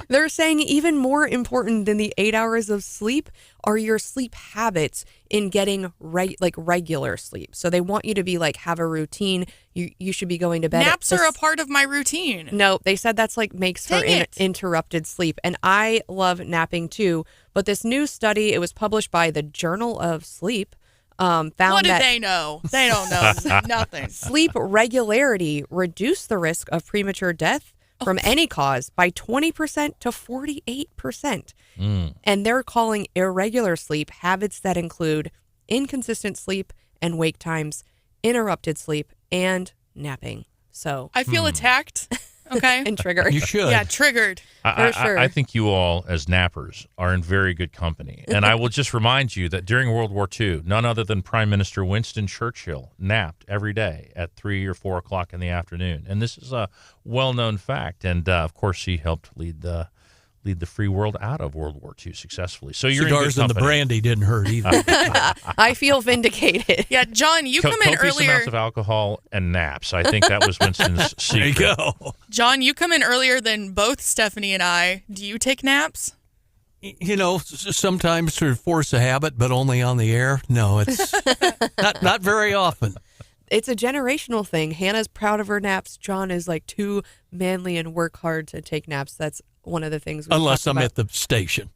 Speaker 5: They're saying even more important than the 8 hours of sleep are your sleep habits in getting regular sleep. So they want you to be have a routine. You should be going to bed.
Speaker 8: Naps are a part of my routine.
Speaker 5: No, they said that's makes for interrupted sleep. And I love napping too. But this new study, it was published by the Journal of Sleep, found
Speaker 8: what
Speaker 5: that
Speaker 8: do they know? They don't know nothing.
Speaker 5: Sleep regularity reduced the risk of premature death from any cause by 20% to 48%. And they're calling irregular sleep habits that include inconsistent sleep and wake times, interrupted sleep, and napping. So
Speaker 8: I feel attacked. Okay.
Speaker 5: And triggered.
Speaker 7: You should.
Speaker 8: Yeah, triggered.
Speaker 5: For sure.
Speaker 6: I think you all, as nappers, are in very good company. And I will just remind you that during World War II, none other than Prime Minister Winston Churchill napped every day at 3 or 4 o'clock in the afternoon. And this is a well-known fact. And, of course, he helped lead the free world out of World War II successfely. So you're
Speaker 7: cigars
Speaker 6: in good
Speaker 7: and the
Speaker 6: company.
Speaker 7: brandy didn't hurt either.
Speaker 5: I feel vindicated.
Speaker 8: Yeah, John, you come in
Speaker 6: Copious
Speaker 8: earlier.
Speaker 6: amounts of alcohol and naps. I think that was Winston's secret.
Speaker 7: There you go.
Speaker 8: John, you come in earlier than both Stephanie and I. Do you take naps?
Speaker 7: Sometimes to force a habit, but only on the air. No, it's not very often.
Speaker 5: It's a generational thing. Hannah's proud of her naps. John is too manly and work hard to take naps. That's one of the things.
Speaker 7: Unless I'm at the station.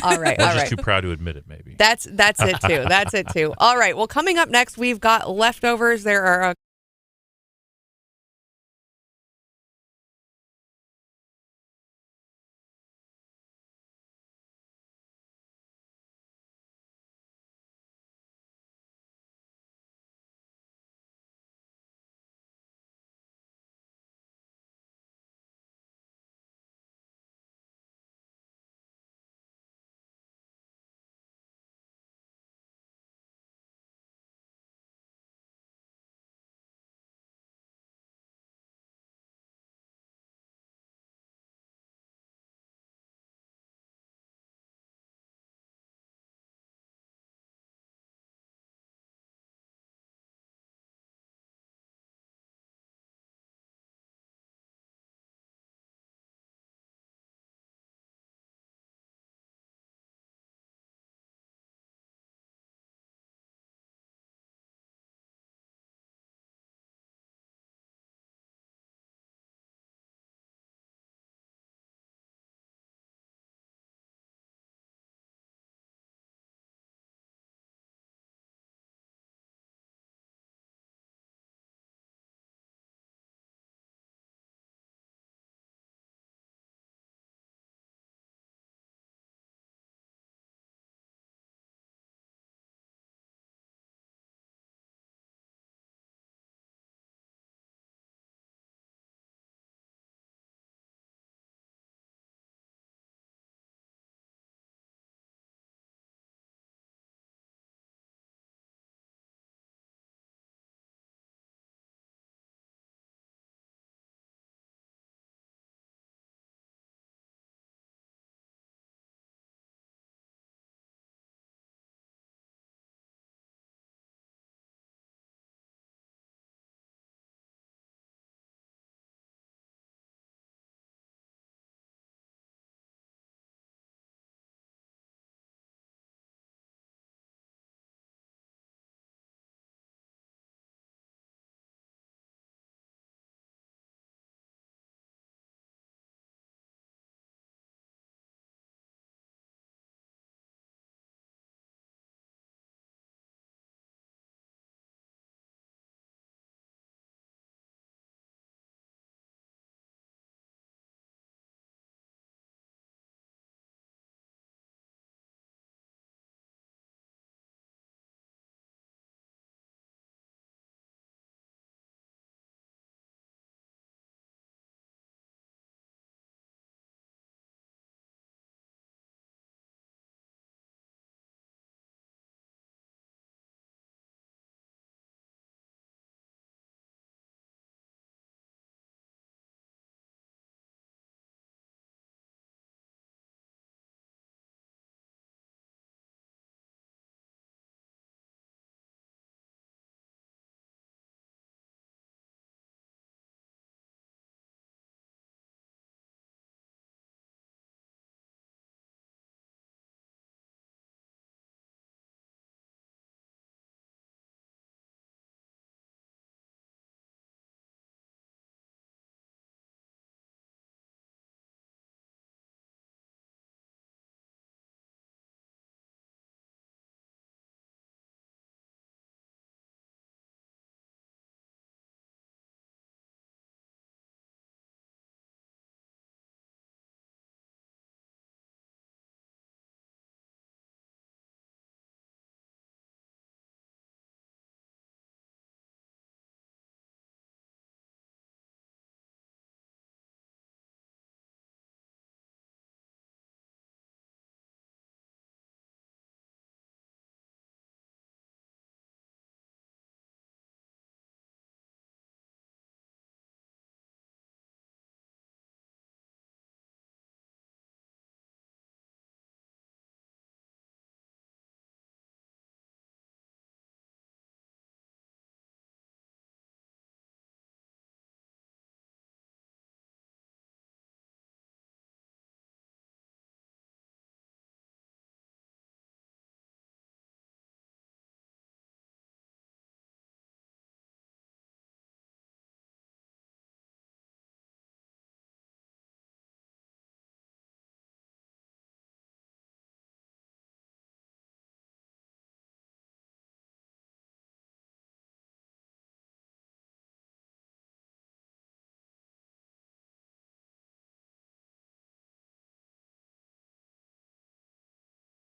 Speaker 5: All right.
Speaker 6: Or just too proud to admit it, maybe.
Speaker 5: That's it too. That's it too. All right. Well, coming up next, we've got leftovers. There are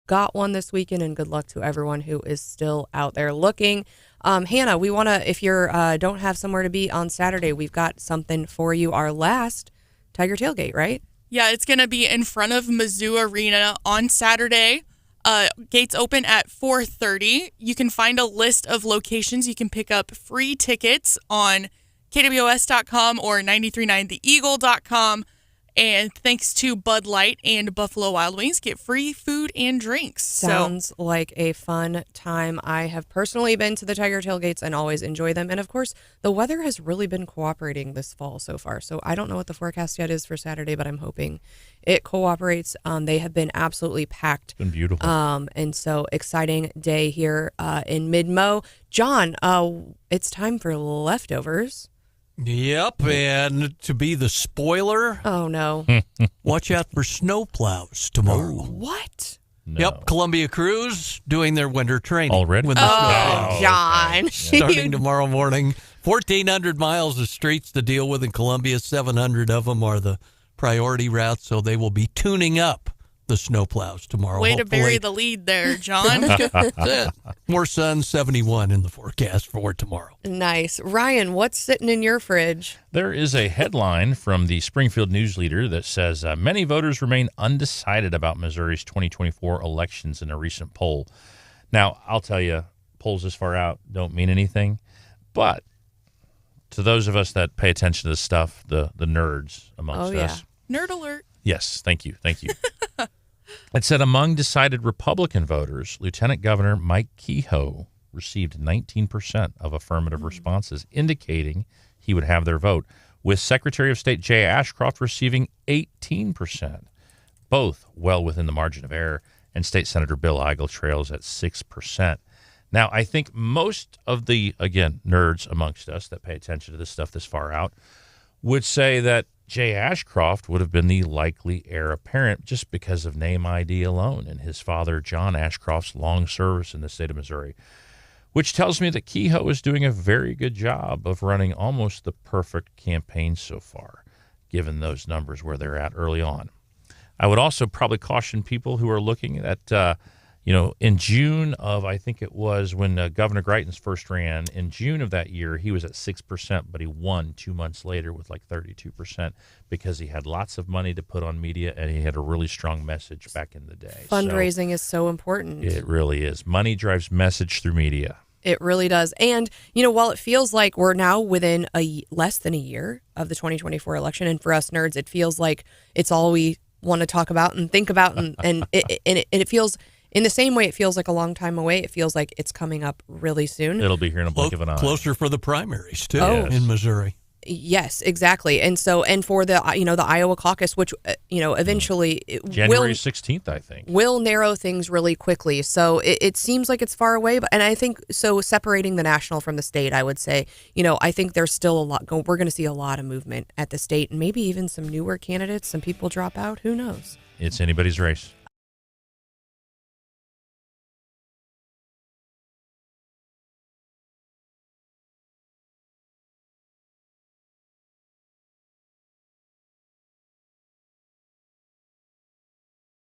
Speaker 5: got one this weekend, and good luck to everyone who is still out there looking. Hannah, we want to, if you don't have somewhere to be on Saturday, we've got something for you. Our last Tiger Tailgate, right?
Speaker 8: Yeah, it's going to be in front of Mizzou Arena on Saturday. Gates open at 4:30. You can find a list of locations. You can pick up free tickets on KWOS.com or 939theeagle.com. And thanks to Bud Light and Buffalo Wild Wings, get free food and drinks.
Speaker 5: Sounds like a fun time. I have personally been to the Tiger Tailgates and always enjoy them. And of course, the weather has really been cooperating this fall so far. So I don't know what the forecast yet is for Saturday, but I'm hoping it cooperates. They have been absolutely packed.
Speaker 6: It's been beautiful.
Speaker 5: And so exciting day here in Mid-Mo. John, it's time for leftovers.
Speaker 7: Yep, and to be the spoiler,
Speaker 5: oh no,
Speaker 7: watch out for snowplows tomorrow.
Speaker 5: What?
Speaker 6: No.
Speaker 7: Yep, Columbia crews doing their winter training
Speaker 6: already.
Speaker 7: When the
Speaker 5: Oh, John,
Speaker 7: starting tomorrow morning. 1,400 miles of streets to deal with in Columbia. 700 of them are the priority routes, so they will be tuning up the snowplows tomorrow.
Speaker 8: Way to bury the lead there, John.
Speaker 7: That's it. More sun, 71 in the forecast for tomorrow.
Speaker 5: Nice. Ryan, what's sitting in your fridge?
Speaker 6: There is a headline from the Springfield News Leader that says many voters remain undecided about Missouri's 2024 elections in a recent poll. Now, I'll tell you, polls this far out don't mean anything, but to those of us that pay attention to this stuff, the nerds amongst us.
Speaker 8: Nerd alert.
Speaker 6: Yes, thank you. It said among decided Republican voters, Lieutenant Governor Mike Kehoe received 19% of affirmative responses, indicating he would have their vote, with Secretary of State Jay Ashcroft receiving 18%, both well within the margin of error, and State Senator Bill Eigel trails at 6%. Now, I think most of the, again, nerds amongst us that pay attention to this stuff this far out would say that Jay Ashcroft would have been the likely heir apparent just because of name ID alone and his father, John Ashcroft's long service in the state of Missouri, which tells me that Kehoe is doing a very good job of running almost the perfect campaign so far, given those numbers where they're at early on. I would also probably caution people who are looking at, in June of, I think it was when Governor Greitens first ran, in June of that year, he was at 6%, but he won 2 months later with like 32% because he had lots of money to put on media and he had a really strong message back in the day.
Speaker 5: Fundraising is so important.
Speaker 6: It really is. Money drives message through media.
Speaker 5: It really does. And, while it feels like we're now within less than a year of the 2024 election, and for us nerds, it feels like it's all we want to talk about and think about, and it feels... In the same way it feels like a long time away, it feels like it's coming up really soon.
Speaker 6: It'll be here in a blink of an eye.
Speaker 7: Closer for the primaries, too,
Speaker 5: Yes.
Speaker 7: in Missouri.
Speaker 5: Yes, exactly. And for the, the Iowa caucus, which, eventually
Speaker 6: January 16th, I think,
Speaker 5: will narrow things really quickly. So it seems like it's far away. And I think, so separating the national from the state, I would say, I think there's still a lot we're going to see a lot of movement at the state, and maybe even some newer candidates, some people drop out. Who knows?
Speaker 6: It's anybody's race.